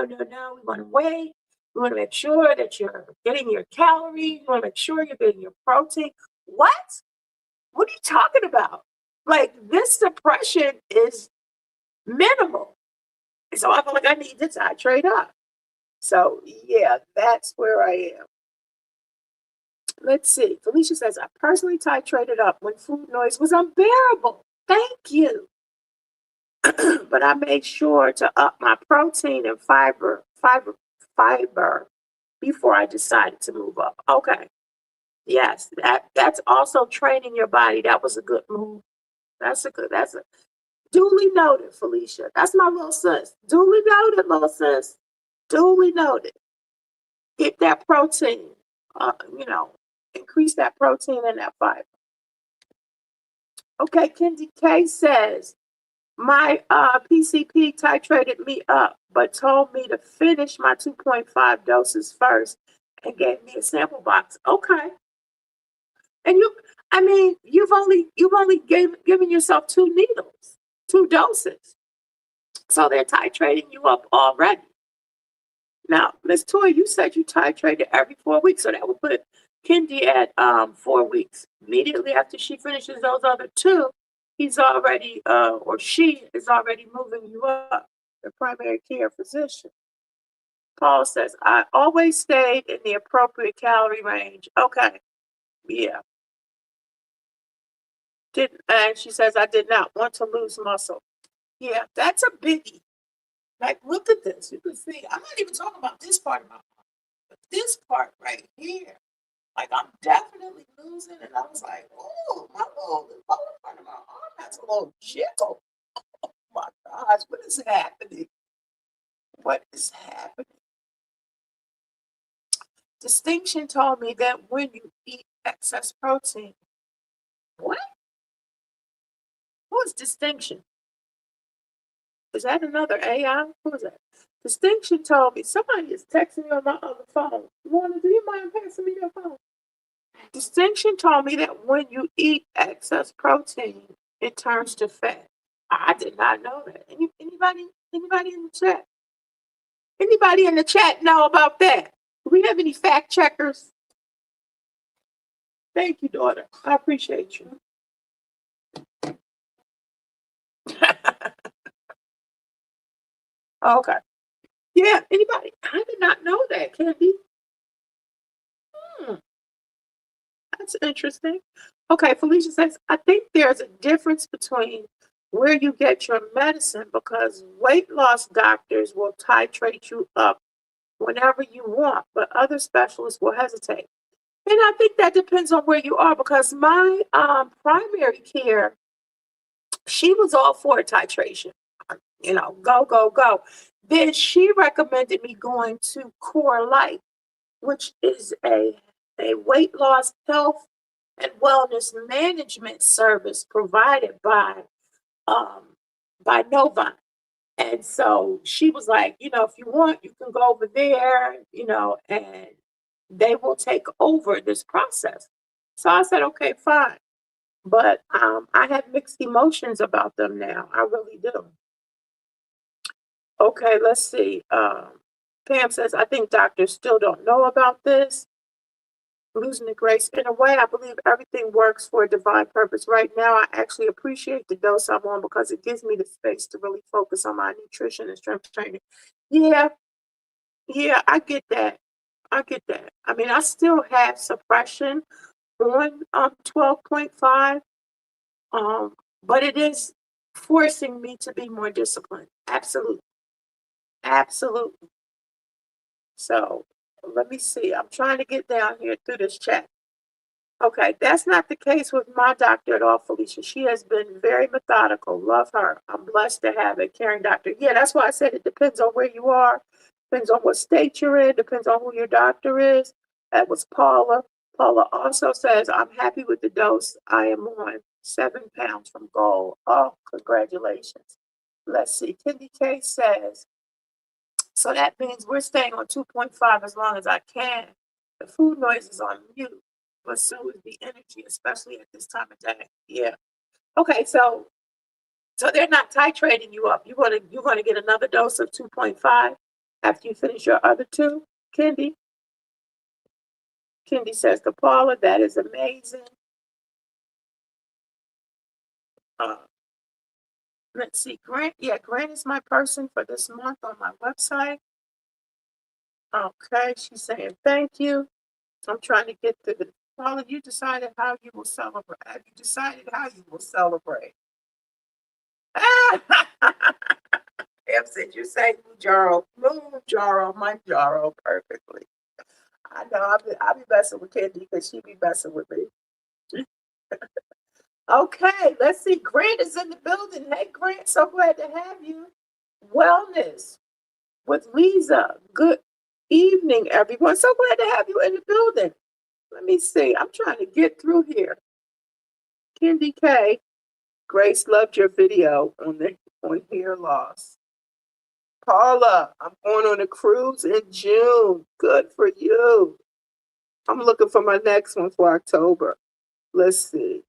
want to wait. We want to make sure that you're getting your calories. We want to make sure you're getting your protein. What? What are you talking about? Like, this suppression is minimal. So I feel like I need to titrate up. So yeah, that's where I am. Let's see. Felicia says, I personally titrated up when food noise was unbearable. Thank you. But I made sure to up my protein and fiber before I decided to move up. Okay. Yes, that's also training your body. That was a good move. That's a duly noted, Felicia. That's my little sis. Duly noted, little sis. Duly noted. Get that protein, increase that protein and that fiber. Okay, Kendi K says, my PCP titrated me up, but told me to finish my 2.5 doses first and gave me a sample box. Okay. And you've only given yourself 2 needles, 2 doses. So they're titrating you up already. Now, Miss Toy, you said you titrated every 4 weeks, so that would put Kendi at 4 weeks. Immediately after she finishes those other 2, he's already or she is already moving you up, the primary care physician. Paul says, I always stayed in the appropriate calorie range. Okay. Yeah. And she says, I did not want to lose muscle. Yeah, that's a biggie. Like, look at this. You can see, I'm not even talking about this part of my arm, but this part right here. Like, I'm definitely losing. And I was like, oh, the lower part of my arm has a little jiggle. Oh my gosh, what is happening? What is happening? Distinction told me that when you eat excess protein, what? What's distinction? Is that another AI? Who is that? Distinction told me somebody is texting me on my other phone. Lorna, do you mind passing me your phone? Distinction told me that when you eat excess protein, it turns to fat. I did not know that. Anybody in the chat? Anybody in the chat know about that? Do we have any fact checkers? Thank you, daughter. I appreciate you. Okay. Yeah, anybody? I did not know that, Candy. That's interesting. Okay, Felicia says, I think there's a difference between where you get your medicine because weight loss doctors will titrate you up whenever you want, but other specialists will hesitate. And I think that depends on where you are because my primary care, she was all for titration. Go. Then she recommended me going to Core Life, which is a weight loss health and wellness management service provided by Novant. And so she was like, if you want, you can go over there, and they will take over this process. So I said, okay, fine. But I have mixed emotions about them now. I really do. Okay, let's see. Pam says, I think doctors still don't know about this. Losing the grace. In a way, I believe everything works for a divine purpose. Right now, I actually appreciate the dose I'm on because it gives me the space to really focus on my nutrition and strength training. Yeah, yeah, I get that. I get that. I mean, I still have suppression on 12.5, um, but it is forcing me to be more disciplined. Absolutely. Absolutely. So let me see. I'm trying to get down here through this chat. Okay, that's not the case with my doctor at all, Felicia. She has been very methodical. Love her. I'm blessed to have a caring doctor. Yeah, that's why I said it depends on where you are, depends on what state you're in, depends on who your doctor is. That was Paula. Paula also says, I'm happy with the dose I am on. 7 pounds from goal. Oh, congratulations. Let's see. Kendi K says, so that means we're staying on 2.5 as long as I can. The food noise is on mute, but so is the energy, especially at this time of day. Yeah. Okay, so they're not titrating you up. You're gonna get another dose of 2.5 after you finish your other two, Kendi. Kendi says to Paula, that is amazing. Uh, let's see, Grant. Yeah, Grant is my person for this month on my website. Okay, she's saying thank you. I'm trying to get to the. Paula, you decided how you will celebrate. Have you decided how you will celebrate? Pam said you say Mounjaro perfectly. I know I'll be messing with Candy because she be messing with me. Okay, let's see. Grant is in the building. Hey, Grant, so glad to have you. Wellness with Lisa. Good evening, everyone. So glad to have you in the building. Let me see. I'm trying to get through here. Kendi K. Grace loved your video on hair loss. Paula, I'm going on a cruise in June. Good for you. I'm looking for my next one for October. Let's see.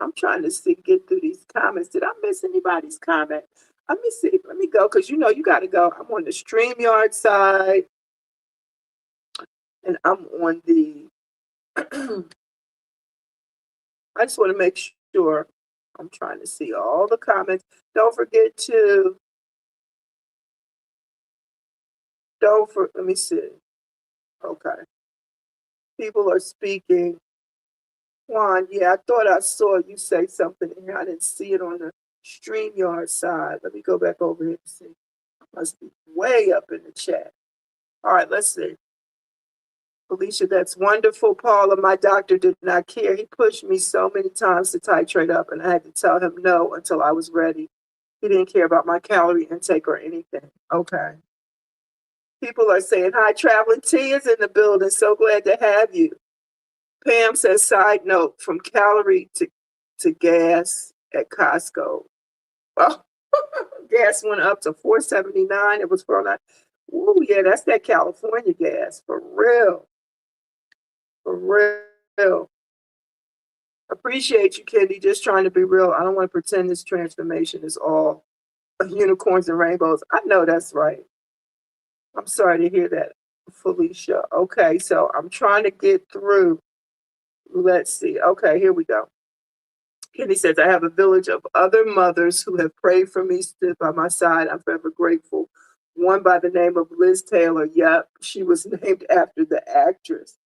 I'm trying to get through these comments. Did I miss anybody's comment? Let me see. Let me go because you got to go. I'm on the StreamYard side and I'm on the. I just want to make sure I'm trying to see all the comments. Don't forget to. Let me see. Okay. People are speaking. Juan, yeah, I thought I saw you say something in here. I didn't see it on the StreamYard side. Let me go back over here and see. I must be way up in the chat. All right, let's see. Felicia, that's wonderful. Paula, my doctor did not care. He pushed me so many times to titrate up, and I had to tell him no until I was ready. He didn't care about my calorie intake or anything. Okay. People are saying, hi, Traveling T is in the building. So glad to have you. Pam says, side note, from calorie to gas at Costco. Well, gas went up to $4.79. It was $4.09. Ooh, yeah, that's that California gas. For real. For real. Appreciate you, Kendi. Just trying to be real. I don't want to pretend this transformation is all unicorns and rainbows. I know that's right. I'm sorry to hear that, Felicia. Okay, so I'm trying to get through. Let's see. Okay, here we go. Kenny says, I have a village of other mothers who have prayed for me, stood by my side. I'm forever grateful. One by the name of Liz Taylor. Yep, she was named after the actress.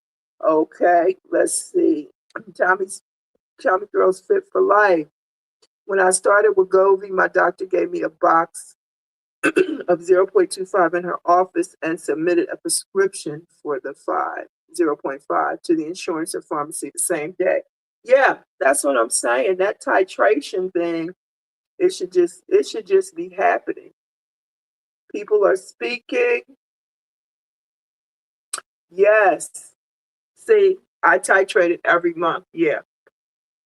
Okay, let's see. Tommy Girls Fit for Life. When I started with Wegovy, my doctor gave me a box of 0.25 in her office and submitted a prescription for the 0.5 to the insurance or pharmacy the same day. Yeah, that's what I'm saying. That titration thing, it should just be happening. People are speaking. Yes. See, I titrated every month. Yeah.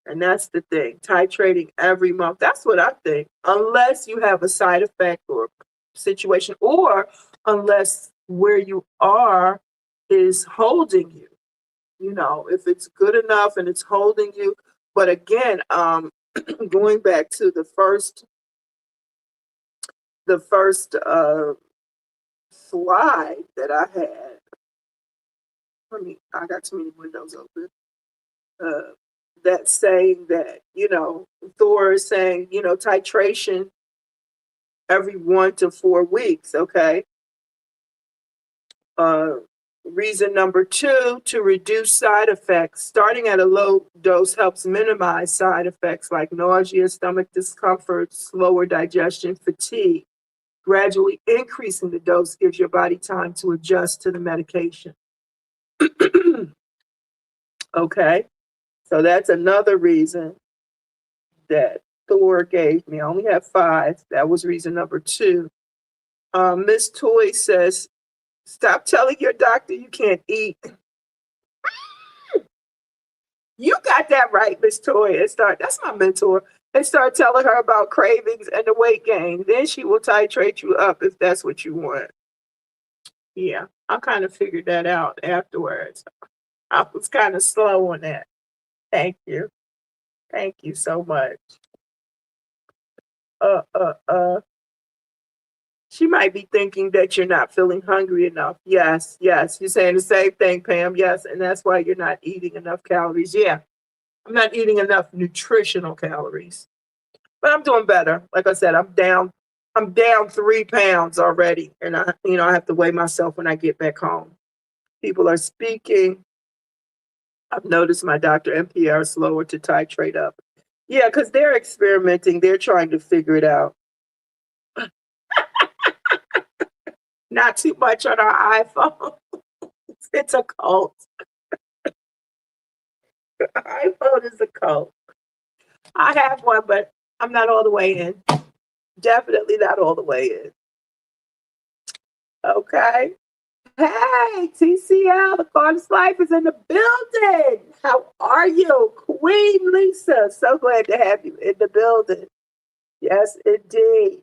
And that's the thing. Titrating every month. That's what I think. Unless you have a side effect or situation, or unless where you are is holding you. if it's good enough and it's holding you. But again, going back to the first slide that I had. I got too many windows open. That's saying that, Thor is saying, titration every 1 to 4 weeks, okay? Reason number 2, to reduce side effects. Starting at a low dose helps minimize side effects like nausea, stomach discomfort, slower digestion, fatigue. Gradually increasing the dose gives your body time to adjust to the medication. Okay, so that's another reason that Thor gave me. I only have 5. That was reason number 2. Miss Toy says, stop telling your doctor you can't eat. You got that right, Miss Toy. That's my mentor. And start telling her about cravings and the weight gain. Then she will titrate you up if that's what you want. Yeah, I kind of figured that out afterwards. I was kind of slow on that. Thank you. Thank you so much. She might be thinking that you're not feeling hungry enough. Yes, yes. You're saying the same thing, Pam. Yes, and that's why you're not eating enough calories. Yeah, I'm not eating enough nutritional calories. But I'm doing better. Like I said, I'm down 3 pounds already. And I have to weigh myself when I get back home. People are speaking. I've noticed my doctor NPR is slower to titrate up. Yeah, because they're experimenting. They're trying to figure it out. Not too much on our iPhone. It's a cult. iPhone is a cult. I have one, but I'm not all the way in. Definitely not all the way in. Okay. Hey, TCL, the Garden's Life is in the building. How are you? Queen Lisa, so glad to have you in the building. Yes, indeed.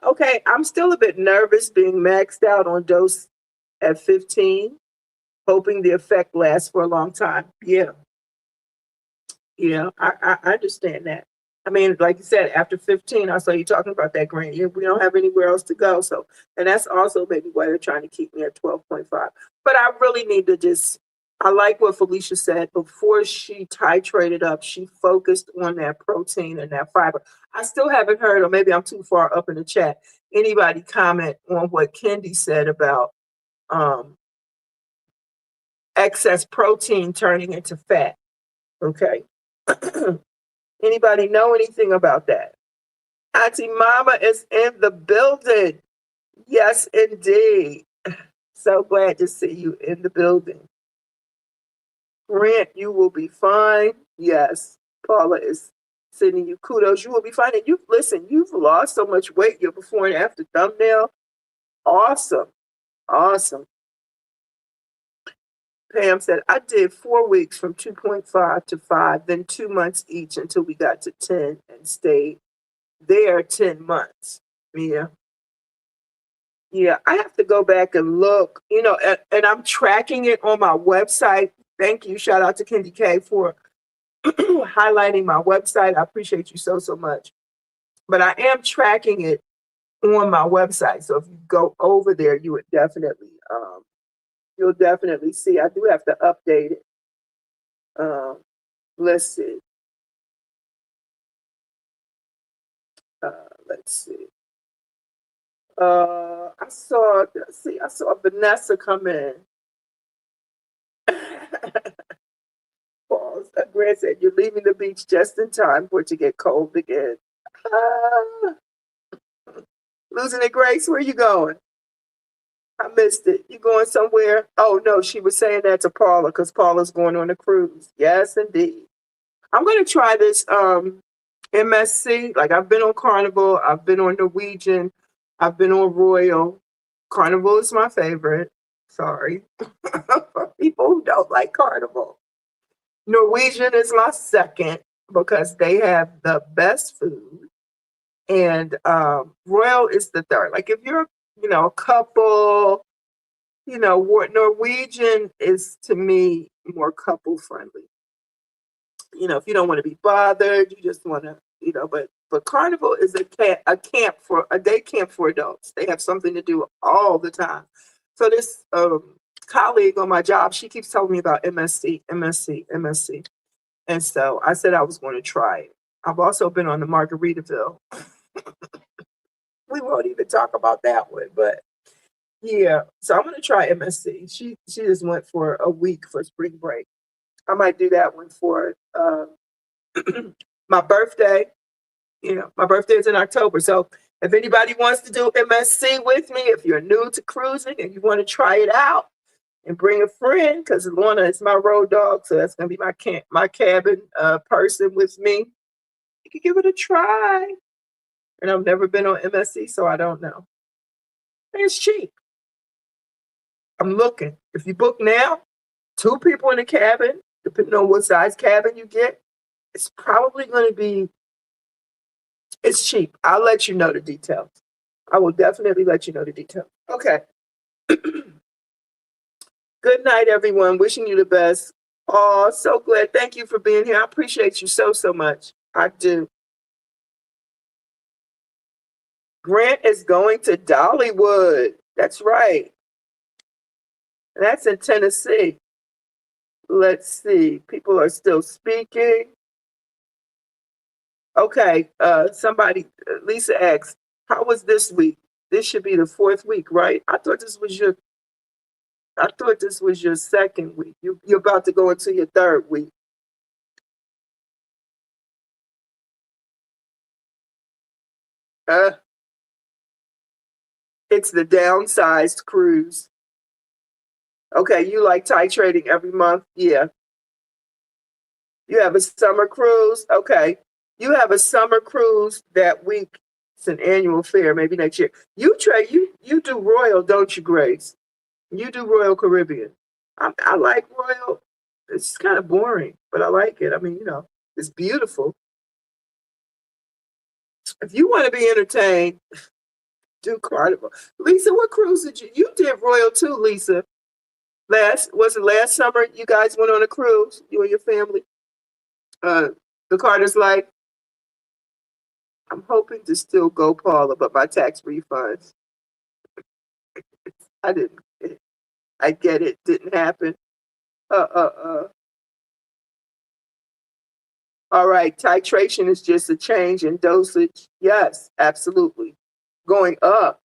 Okay, I'm still a bit nervous being maxed out on dose at 15, hoping the effect lasts for a long time. Yeah, I understand that. I mean, like you said, after 15, I saw you talking about that green. Yeah, we don't have anywhere else to go. So, and that's also maybe why they're trying to keep me at 12.5. But I really need to I like what Felicia said. Before she titrated up, she focused on that protein and that fiber. I still haven't heard, or maybe I'm too far up in the chat, anybody comment on what Kendi said about excess protein turning into fat. Okay. Anybody know anything about that? Auntie Mama is in the building. Yes, indeed. So glad to see you in the building. Grant, you will be fine. Yes, Paula is sending you kudos. You will be fine. And you've lost so much weight. Your before and after thumbnail. Awesome. Awesome. Pam said, I did 4 weeks from 2.5 to 5, then 2 months each until we got to 10 and stayed there 10 months. Yeah. Yeah, I have to go back and look, and I'm tracking it on my website. Thank you. Shout out to Kendi K for highlighting my website. I appreciate you so, so much. But I am tracking it on my website. So if you go over there, you would definitely, you'll definitely see. I do have to update it. Let's see. Let's see. I saw Vanessa come in. Pause. Grant said, you're leaving the beach just in time for it to get cold again. Losing it, Grace, where you going? I missed it. You going somewhere? Oh, no, she was saying that to Paula because Paula's going on a cruise. Yes, indeed. I'm going to try this MSC. Like, I've been on Carnival. I've been on Norwegian. I've been on Royal. Carnival is my favorite. Sorry. For people who don't like Carnival. Norwegian is my second because they have the best food. And Royal is the third. Like, if you're, a couple, You know, Norwegian is to me more couple friendly. You know, if you don't want to be bothered, you just want to, you know, but Carnival is a camp for a day camp for adults. They have something to do all the time. So this colleague on my job, she keeps telling me about MSC, MSC, MSC. And so I said I was going to try it. I've also been on the Margaritaville. We won't even talk about that one, but yeah. So I'm going to try MSC. She just went for a week for spring break. I might do that one for my birthday. You know, my birthday is in October. So if anybody wants to do MSC with me, if you're new to cruising and you want to try it out and bring a friend, because Lorna is my road dog, so that's gonna be my cabin person with me. You can give it a try. And I've never been on MSC, so I don't know. And it's cheap. I'm looking. If you book now, 2 people in a cabin, depending on what size cabin you get, it's probably going to be, it's cheap. I'll let you know the details. I will definitely let you know the details. Okay. Good night, everyone. Wishing you the best. Oh, so glad. Thank you for being here. I appreciate you so, so much. I do. Grant is going to Dollywood. That's right. That's in Tennessee. Let's see. People are still speaking. Okay. Somebody, Lisa asked, how was this week? This should be the 4th week, right? I thought this was your 2nd week. You're about to go into your 3rd week. It's the downsized cruise. Okay, you like titrating every month? Yeah. You have a summer cruise? Okay. You have a summer cruise that week. It's an annual fair, maybe next year. You do Royal, don't you, Grace? You do Royal Caribbean. I like Royal. It's kind of boring, but I like it. I mean, you know, it's beautiful. If you want to be entertained, do Carnival. Lisa, what cruise did you did Royal too, Lisa? Was it last summer you guys went on a cruise, you and your family? The Carter's like, I'm hoping to still go, Paula, but my tax refunds. I didn't. I get it. Didn't happen. All right. Titration is just a change in dosage. Yes, absolutely. Going up.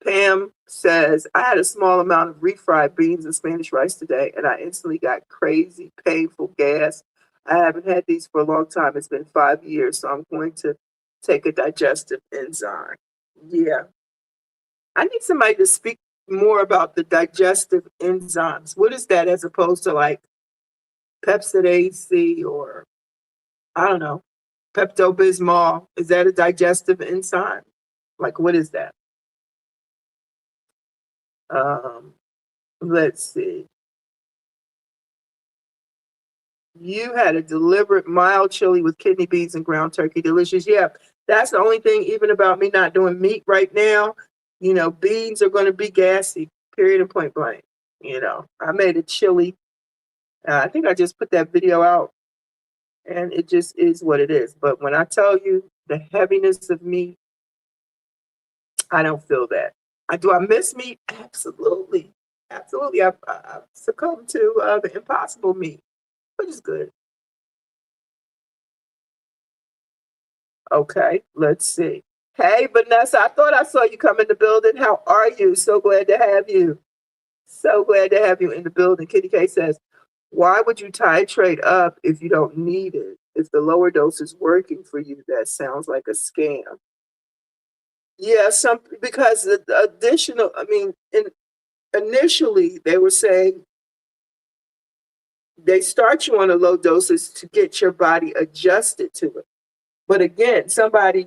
Pam says, I had a small amount of refried beans and Spanish rice today, and I instantly got crazy, painful gas. I haven't had these for a long time. It's been 5 years, so I'm going to take a digestive enzyme. Yeah. I need somebody to speak more about the digestive enzymes. What is that as opposed to like Pepsid AC or, I don't know, Pepto-Bismol? Is that a digestive enzyme? Like, what is that? Let's see. You had a deliberate mild chili with kidney beans and ground turkey. Delicious. Yeah, that's the only thing, even about me not doing meat right now. You know, beans are going to be gassy, period and point blank. You know, I made a chili. I think I just put that video out, and it just is what it is. But when I tell you the heaviness of meat, I don't feel that. Do I miss meat? Absolutely. Absolutely. I've succumbed to the impossible meat, which is good. Okay, let's see. Hey, Vanessa, I thought I saw you come in the building. How are you? So glad to have you. So glad to have you in the building. Kitty K says, why would you titrate up if you don't need it? If the lower dose is working for you, that sounds like a scam. Yeah, because the additional, I mean, initially they were saying they start you on a low doses to get your body adjusted to it. But again, somebody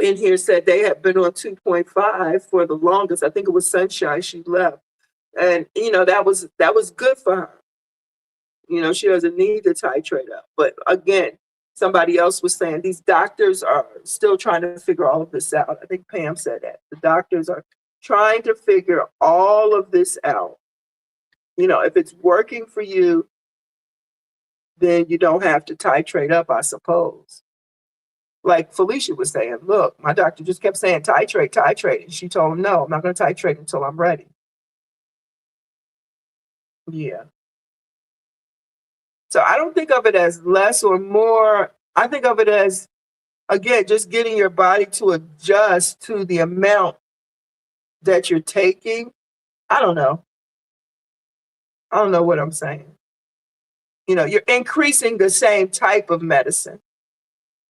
in here said they had been on 2.5 for the longest. I think it was Sunshine. She left, and you know that was good for her. You know, she doesn't need to titrate up. But again, somebody else was saying these doctors are still trying to figure all of this out. I think Pam said that the doctors are trying to figure all of this out. If it's working for you, then you don't have to titrate up, I suppose. Like Felicia was saying, look, my doctor just kept saying titrate, titrate. And she told him, no, I'm not going to titrate until I'm ready. Yeah. So I don't think of it as less or more. I think of it as, again, just getting your body to adjust to the amount that you're taking. I don't know. I don't know what I'm saying. You're increasing the same type of medicine.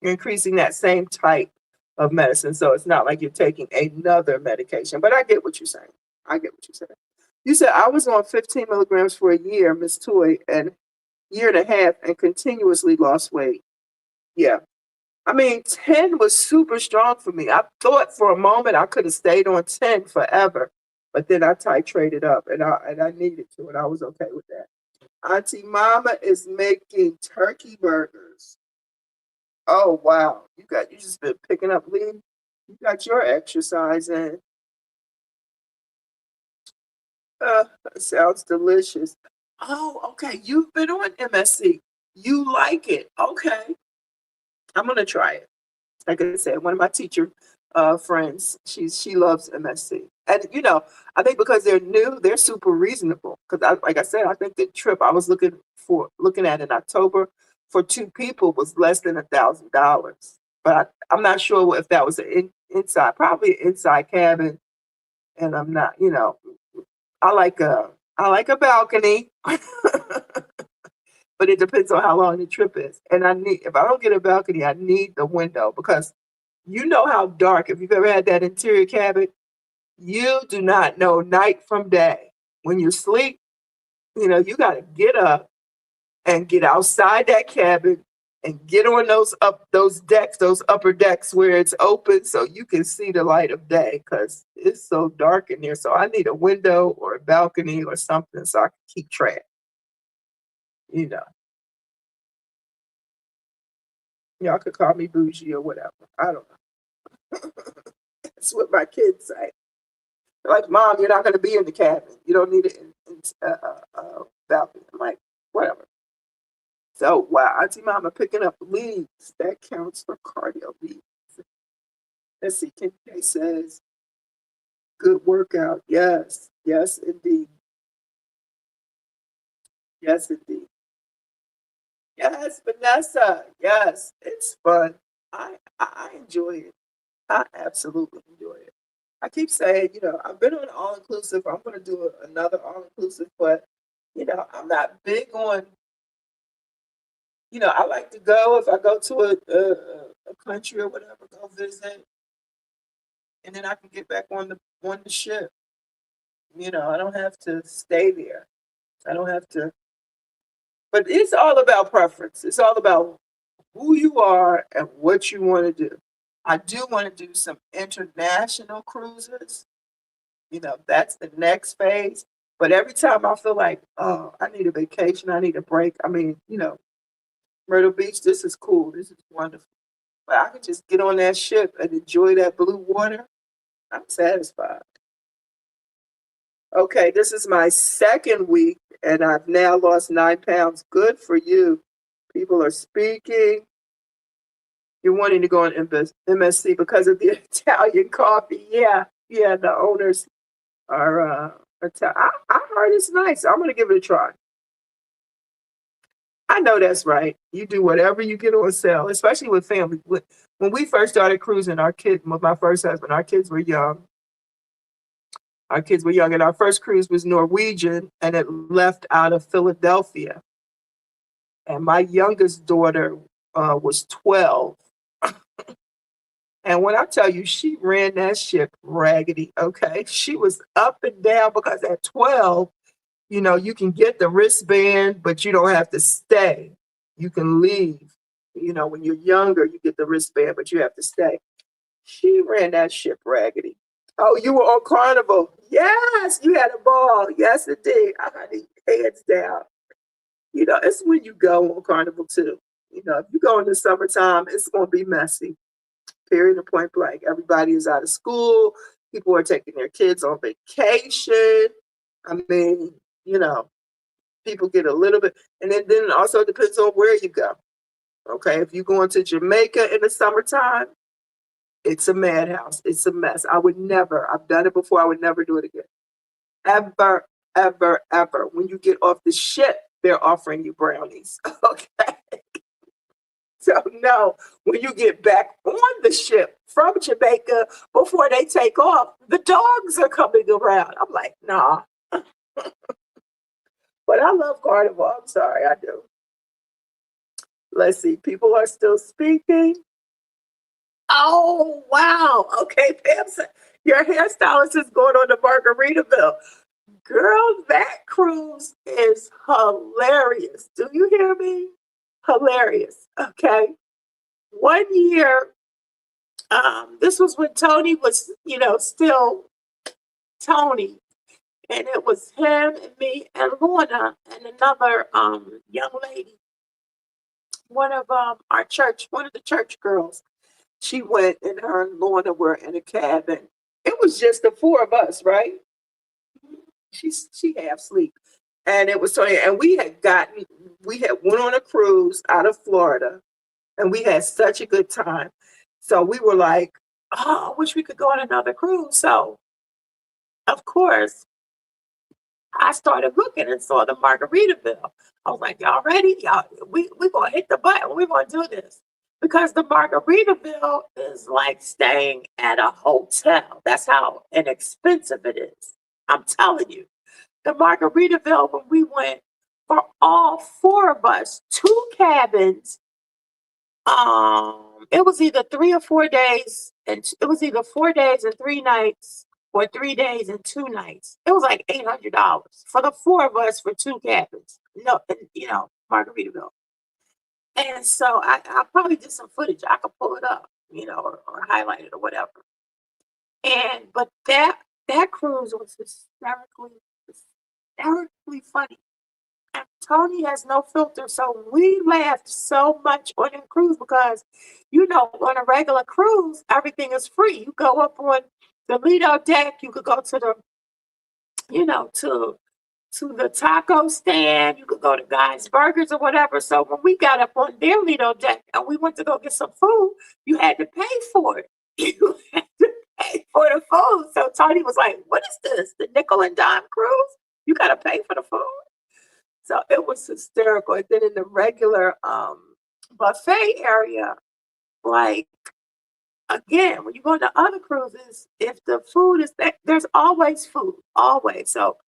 You're increasing that same type of medicine. So it's not like you're taking another medication. But I get what you're saying. I get what you're saying. You said I was on 15 milligrams for a year, Miss Toy, and year and a half, and continuously lost weight. Yeah. I mean, 10 was super strong for me. I thought for a moment I could have stayed on 10 forever, but then I titrated up, and I needed to, and I was okay with that. Auntie Mama is making turkey burgers. Oh wow, you just been picking up lean. You got your exercise in. That sounds delicious. Oh, okay. You've been on MSC. You like it. Okay. I'm gonna try it. Like I said, one of my teacher friends, she loves MSC. And I think because they're new, they're super reasonable. Because like I said, I think the trip I was looking at in October for 2 people was less than $1,000. But I'm not sure if that was an inside, probably an inside cabin. And I'm not, I like a balcony, but it depends on how long the trip is. And if I don't get a balcony, I need the window because you know how dark. If you've ever had that interior cabin, you do not know night from day. When you sleep, you got to get up and get outside that cabin and get on those decks, those upper decks where it's open so you can see the light of day because it's so dark in there. So I need a window or a balcony or something so I can keep track. Y'all could call me bougie or whatever. I don't know. That's what my kids say. Like, Mom, you're not going to be in the cabin. You don't need it in balcony. I'm like, whatever. So, wow, Auntie Mama picking up leads. That counts for cardio leads. Let's see, Kim K says, good workout. Yes, yes, indeed. Yes, indeed. Yes, Vanessa. Yes, it's fun. I enjoy it. I absolutely enjoy it. I keep saying, I've been on all inclusive. I'm going to do another all inclusive, but I'm not big on. I like to go if I go to a country or whatever, go visit, and then I can get back on the ship. I don't have to stay there. I don't have to. But it's all about preference. It's all about who you are and what you want to do. I do want to do some international cruises. That's the next phase. But every time I feel like, oh, I need a vacation, I need a break. I mean, Myrtle Beach, this is cool. This is wonderful. But I can just get on that ship and enjoy that blue water. I'm satisfied. Okay, this is my second week, and I've now lost 9 pounds. Good for you. People are speaking. You're wanting to go on MSC because of the Italian coffee. Yeah, the owners are Italian. I heard it's nice. I'm going to give it a try. I know that's right. You do whatever you get on sale, especially with family. When we first started cruising, with my first husband, our kids were young. And our first cruise was Norwegian, and it left out of Philadelphia. And my youngest daughter was 12. And when I tell you, she ran that ship raggedy, okay? She was up and down because at 12, you can get the wristband, but you don't have to stay. You can leave. When you're younger, you get the wristband, but you have to stay. She ran that ship raggedy. Oh, you were on Carnival. Yes, you had a ball. Yes, indeed. I got the hands down. It's when you go on Carnival, too. If you go in the summertime, it's going to be messy. Period and point blank. Everybody is out of school. People are taking their kids on vacation. I mean, you know, people get a little bit, and then it also depends on where you go. Okay, if you're going to Jamaica in the summertime, it's a madhouse. It's a mess. I would never, I've done it before, I would never do it again. Ever, ever, ever. When you get off the ship, they're offering you brownies. Okay. So no, when you get back on the ship from Jamaica, before they take off, the dogs are coming around. I'm like, nah. But I love Carnival. I'm sorry, I do. Let's see. People are still speaking. Oh, wow. Okay, Pam said, your hairstylist is going on to Margaritaville. Girl, that cruise is hilarious. Do you hear me? Hilarious. Okay. One year, this was when Tony was, still Tony. And it was him and me and Lorna and another young lady, one of the church girls. She went, and her and Lorna were in a cabin. It was just the four of us, right? She half sleep. And it was so, and we had went on a cruise out of Florida, and we had such a good time. So we were like, oh, I wish we could go on another cruise. So of course, I started looking and saw the Margaritaville. I was like, y'all ready? We're going to hit the button. We're going to do this. Because the Margaritaville is like staying at a hotel. That's how inexpensive it is. I'm telling you. The Margaritaville, when we went, for all four of us, 2 cabins, it was either 3 or 4 days, and it was either 4 days and 3 nights, or 3 days and 2 nights. It was like $800 for the 4 of us for 2 cabins. No, Margaritaville. And so I probably did some footage. I could pull it up, or highlight it or whatever. But that cruise was hysterically funny. And Tony has no filter, so we laughed so much on the cruise because, on a regular cruise, everything is free. You go up on the Lido deck, you could go to the, to the taco stand, you could go to Guy's Burgers or whatever. So when we got up on their Lido deck and we went to go get some food, you had to pay for it. You had to pay for the food. So Tony was like, what is this? The nickel and dime cruise? You got to pay for the food? So it was hysterical. And then in the regular buffet area, like, again, when you go to other cruises, if the food is there, there's always food, always. So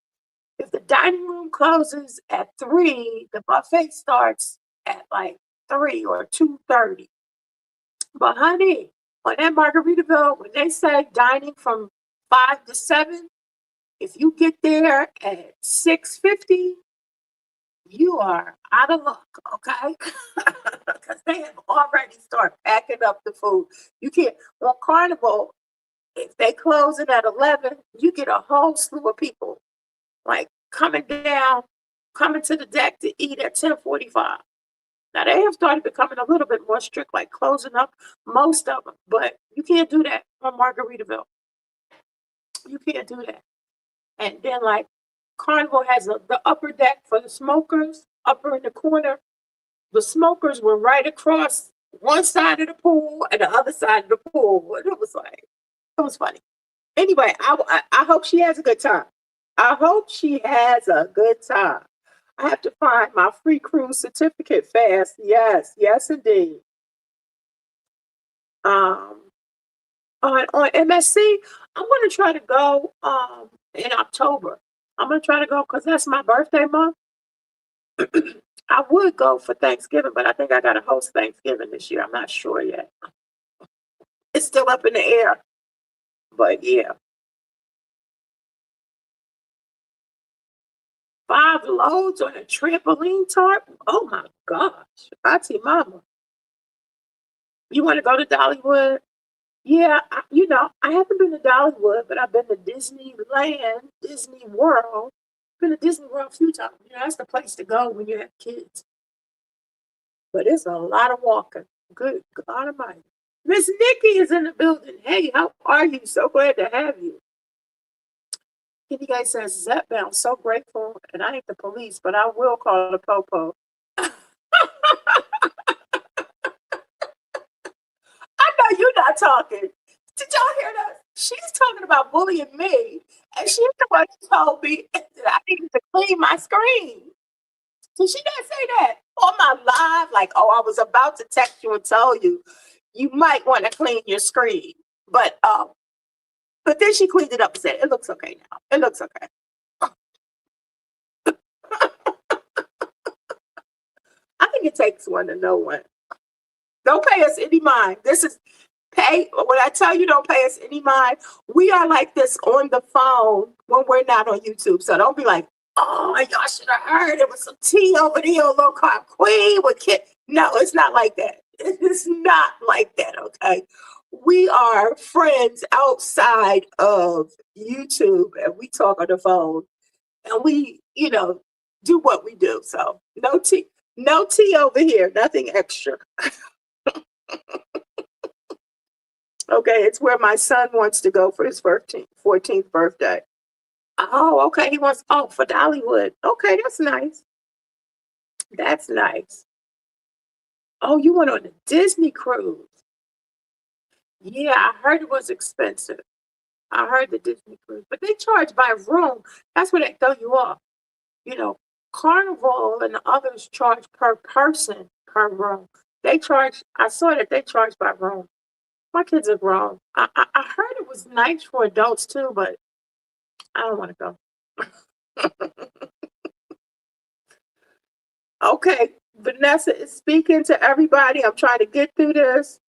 if the dining room closes at 3, the buffet starts at like 3 or 2:30. But honey, on that Margaritaville, when they say dining from 5 to 7, if you get there at 6:50, you are out of luck, okay? Because they have already started packing up the food. You can't, on Carnival, if they close it at 11, you get a whole slew of people like coming to the deck to eat at 10:45. Now they have started becoming a little bit more strict, like closing up most of them, but you can't do that on Margaritaville. You can't do that. And then like Carnival has the upper deck for the smokers, upper in the corner. The smokers were right across one side of the pool and the other side of the pool. And it was funny. Anyway, I hope she has a good time. I hope she has a good time. I have to find my free cruise certificate fast. Yes, indeed. On MSC, I'm going to try to go in October. I'm going to try to go because that's my birthday month. I would go for Thanksgiving, but I think I got to host Thanksgiving this year. I'm not sure yet. It's still up in the air. But yeah. 5 loads on a trampoline tarp? Oh my gosh. Auntie Mama. You want to go to Dollywood? Yeah, I haven't been to Dollywood, but I've been to Disneyland, Disney World. Been to Disney World a few times. That's the place to go when you have kids. But it's a lot of walking. Good God Almighty. Miss Nikki is in the building. Hey, how are you? So glad to have you. Kitty Guy says, Zepbound, so grateful, and I ain't the police, but I will call the popo. I know you're not talking. Did y'all hear that? She's talking about bullying me, and she's the one who told me that I needed to clean my screen. So she didn't say that on my live, like, oh, I was about to text you and tell you, you might want to clean your screen. But then she cleaned it up and said, it looks okay now. It looks okay. I think it takes one to know one. Don't pay us any mind. This is when I tell you don't pay us any mind, we are like this on the phone when we're not on YouTube. So don't be like, oh, y'all should have heard it was some tea over there, low carb queen with kid. No, it's not like that. It's not like that, okay? We are friends outside of YouTube, and we talk on the phone, and we, do what we do. So no tea over here, nothing extra. Okay, it's where my son wants to go for his 14th birthday. Oh, okay, he wants, for Dollywood. Okay, that's nice. That's nice. Oh, you went on a Disney cruise. Yeah, I heard it was expensive. I heard the Disney cruise, but they charge by room. That's where they throw you off. Carnival and the others charge per person per room. I saw that they charge by room. My kids are grown. I heard it was nice for adults too, but I don't want to go. Okay, Vanessa is speaking to everybody. I'm trying to get through this.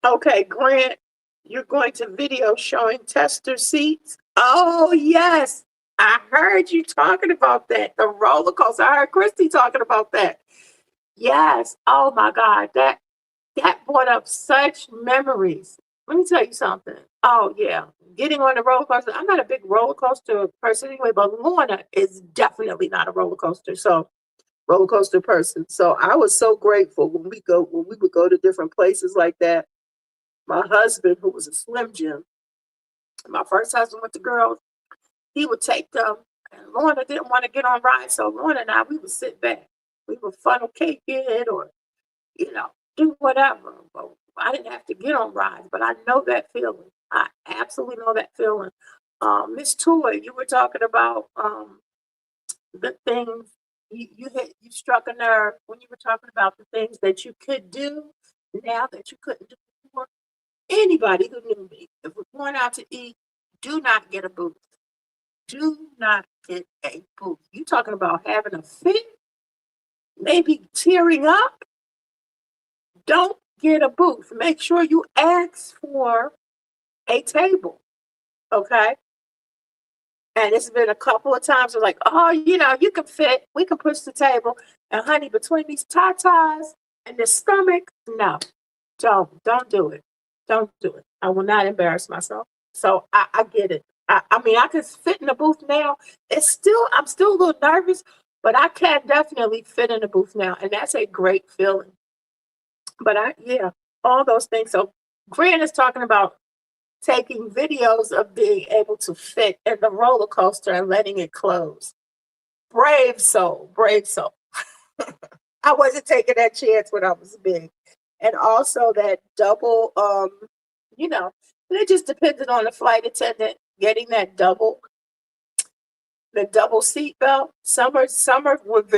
Okay, Grant, you're going to video showing tester seats. Oh, yes. I heard you talking about that. The roller coaster. I heard Christy talking about that. Yes. Oh my God. That brought up such memories. Let me tell you something. Oh yeah. Getting on the roller coaster. I'm not a big roller coaster person anyway, but Lorna is definitely not a roller coaster person. So I was so grateful when we would go to different places like that. My husband, who was a Slim Jim, my first husband with the girls, he would take them, and Lorna didn't want to get on rides, so Lorna and I, we would sit back. We would funnel cake it or, do whatever. But I didn't have to get on rides, but I know that feeling. I absolutely know that feeling. Miss Toy, you were talking about the things you struck a nerve when you were talking about the things that you could do now that you couldn't do before. Anybody who knew me, if we're going out to eat, do not get a booth. Do not get a booth. You talking about having a fit, maybe tearing up? Don't get a booth. Make sure you ask for a table, okay? And it's been a couple of times where like, oh, you can fit. We can push the table. And honey, between these tatas and the stomach, no, don't do it. Don't do it. I will not embarrass myself. So I get it. I mean, I can fit in the booth now. I'm still a little nervous, but I can definitely fit in the booth now. And that's a great feeling. But all those things. So Grant is talking about taking videos of being able to fit in the roller coaster and letting it close. Brave soul, brave soul. I wasn't taking that chance when I was big. And also that double, it just depended on the flight attendant getting that double seat belt. Some would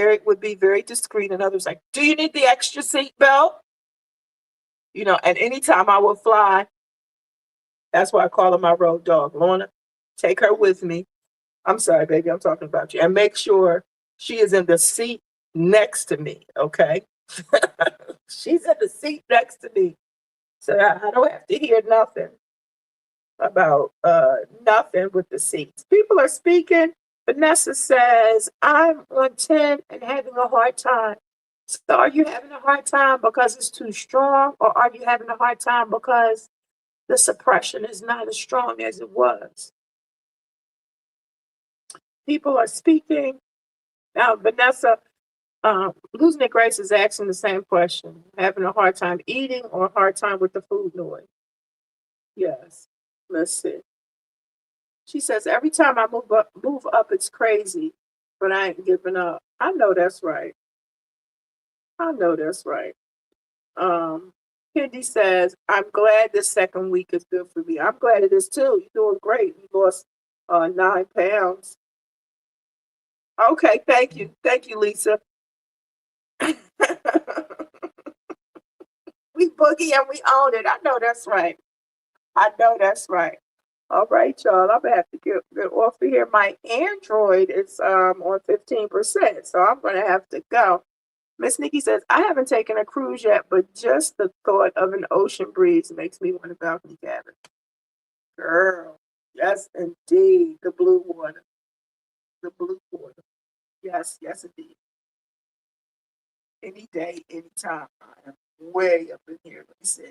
be very discreet, and others like, do you need the extra seat belt? And anytime I would fly, that's why I call her my road dog. Lorna, take her with me. I'm sorry, baby, I'm talking about you. And make sure she is in the seat next to me, okay? She's in the seat next to me. So I don't have to hear nothing about nothing with the seats. People are speaking. Vanessa says, I'm on 10 and having a hard time. So are you having a hard time because it's too strong, or are you having a hard time because the suppression is not as strong as it was? People are speaking. Now, Vanessa, Losing It Grace is asking the same question. Having a hard time eating or a hard time with the food noise? Yes. Let's see. She says, every time I move up, it's crazy, but I ain't giving up. I know that's right. I know that's right. Um, Kendi says, I'm glad this second week is good for me. I'm glad it is too. You're doing great. You lost 9 pounds. Okay, thank you. Thank you, Lisa. We boogie and we own it. I know that's right. I know that's right. All right, y'all. I'm gonna have to get off of here. My Android is on 15%, so I'm gonna have to go. Miss Nikki says, I haven't taken a cruise yet, but just the thought of an ocean breeze makes me want a balcony cabin. Girl, yes, indeed. The blue water. The blue water. Yes, yes, indeed. Any day, anytime. I am way up in here. Let me see.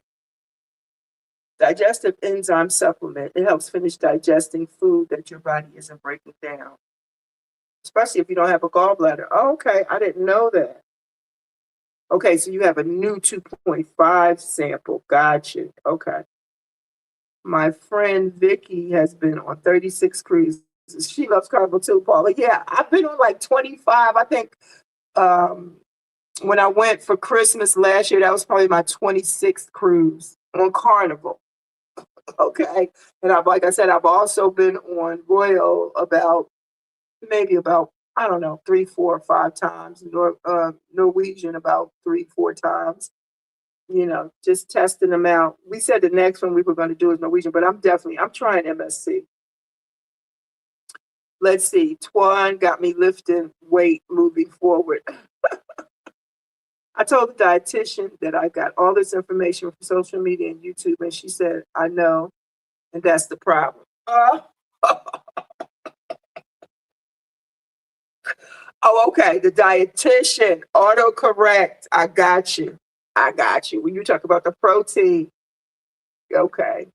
Digestive enzyme supplement. It helps finish digesting food that your body isn't breaking down, especially if you don't have a gallbladder. Oh, okay, I didn't know that. Okay, so you have a new 2.5 sample. Gotcha. Okay. My friend Vicky has been on 36 cruises. She loves Carnival too, Paula. Yeah, I've been on like 25. I think when I went for Christmas last year, that was probably my 26th cruise on Carnival. Okay. And like I said, I've also been on Royal maybe about, I don't know, 3, 4, 5 times. Norwegian about 3, 4 times. Just testing them out. We said the next one we were going to do is Norwegian, but I'm trying MSC. Let's see. Twan got me lifting weight moving forward. I told the dietitian that I got all this information from social media and YouTube, and she said, I know, and that's the problem. Oh, okay. The dietitian, autocorrect. I got you. When you talk about the protein, okay.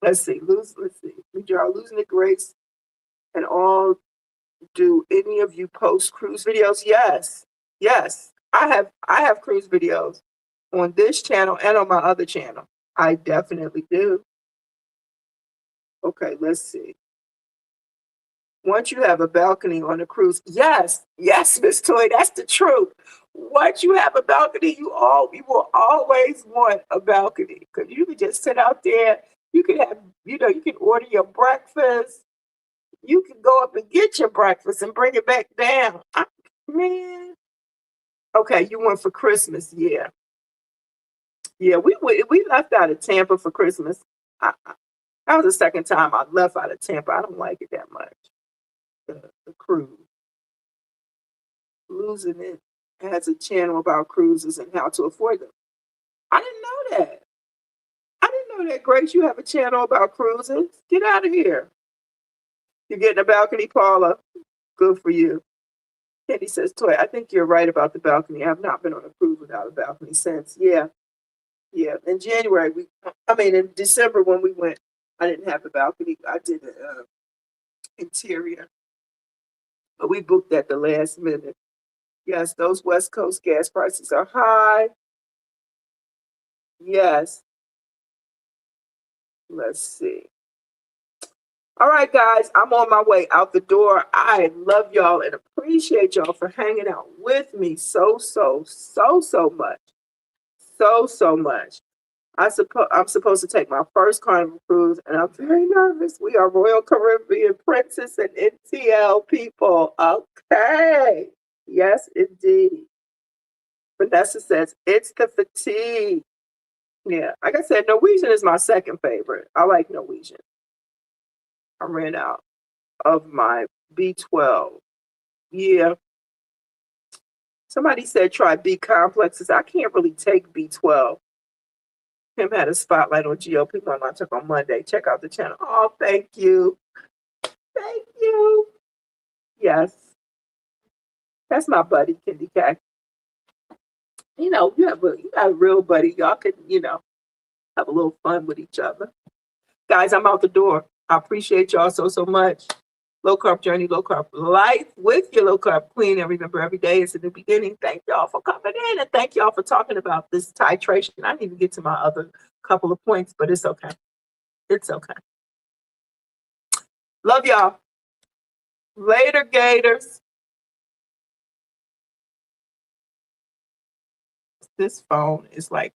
Let's see. Let's see. Mounjaro, losing the grace and all. Do any of you post cruise videos? Yes. Yes. I have cruise videos on this channel and on my other channel. I definitely do. Okay, let's see. Once you have a balcony on a cruise, yes, Miss Toy, that's the truth. Once you have a balcony, you will always want a balcony because you can just sit out there. You can have, you can order your breakfast. You can go up and get your breakfast and bring it back down. Man. Okay, you went for Christmas, yeah. Yeah, we left out of Tampa for Christmas. That was the second time I left out of Tampa. I don't like it that much. The cruise. Losing It has a channel about cruises and how to afford them. I didn't know that. I didn't know that, Grace. You have a channel about cruises. Get out of here. You're getting a balcony, Paula. Good for you. Kenny says, Toy, I think you're right about the balcony. I've not been on a cruise without a balcony since. Yeah. In January, in December when we went, I didn't have a balcony. I did the interior. But we booked at the last minute. Yes, those West Coast gas prices are high. Yes. Let's see. All right, guys, I'm on my way out the door. I love y'all and appreciate y'all for hanging out with me so much. So much. I'm supposed to take my first Carnival cruise, and I'm very nervous. We are Royal Caribbean Princess and NTL people. Okay. Yes, indeed. Vanessa says, it's the fatigue. Yeah, like I said, Norwegian is my second favorite. I like Norwegian. I ran out of my B12. Yeah. Somebody said try B complexes. I can't really take B12. Kim had a spotlight on GOP on my talk on Monday. Check out the channel. Oh, thank you. Thank you. Yes. That's my buddy, Kendi K. You got a real buddy. Y'all could, have a little fun with each other. Guys, I'm out the door. I appreciate y'all so much. Low Carb Journey, Low Carb Life with your low carb queen. And remember, every day is a new beginning. Thank y'all for coming in, and thank y'all for talking about this titration. I need to get to my other couple of points, but it's okay. It's okay. Love y'all. Later, Gators. This phone is like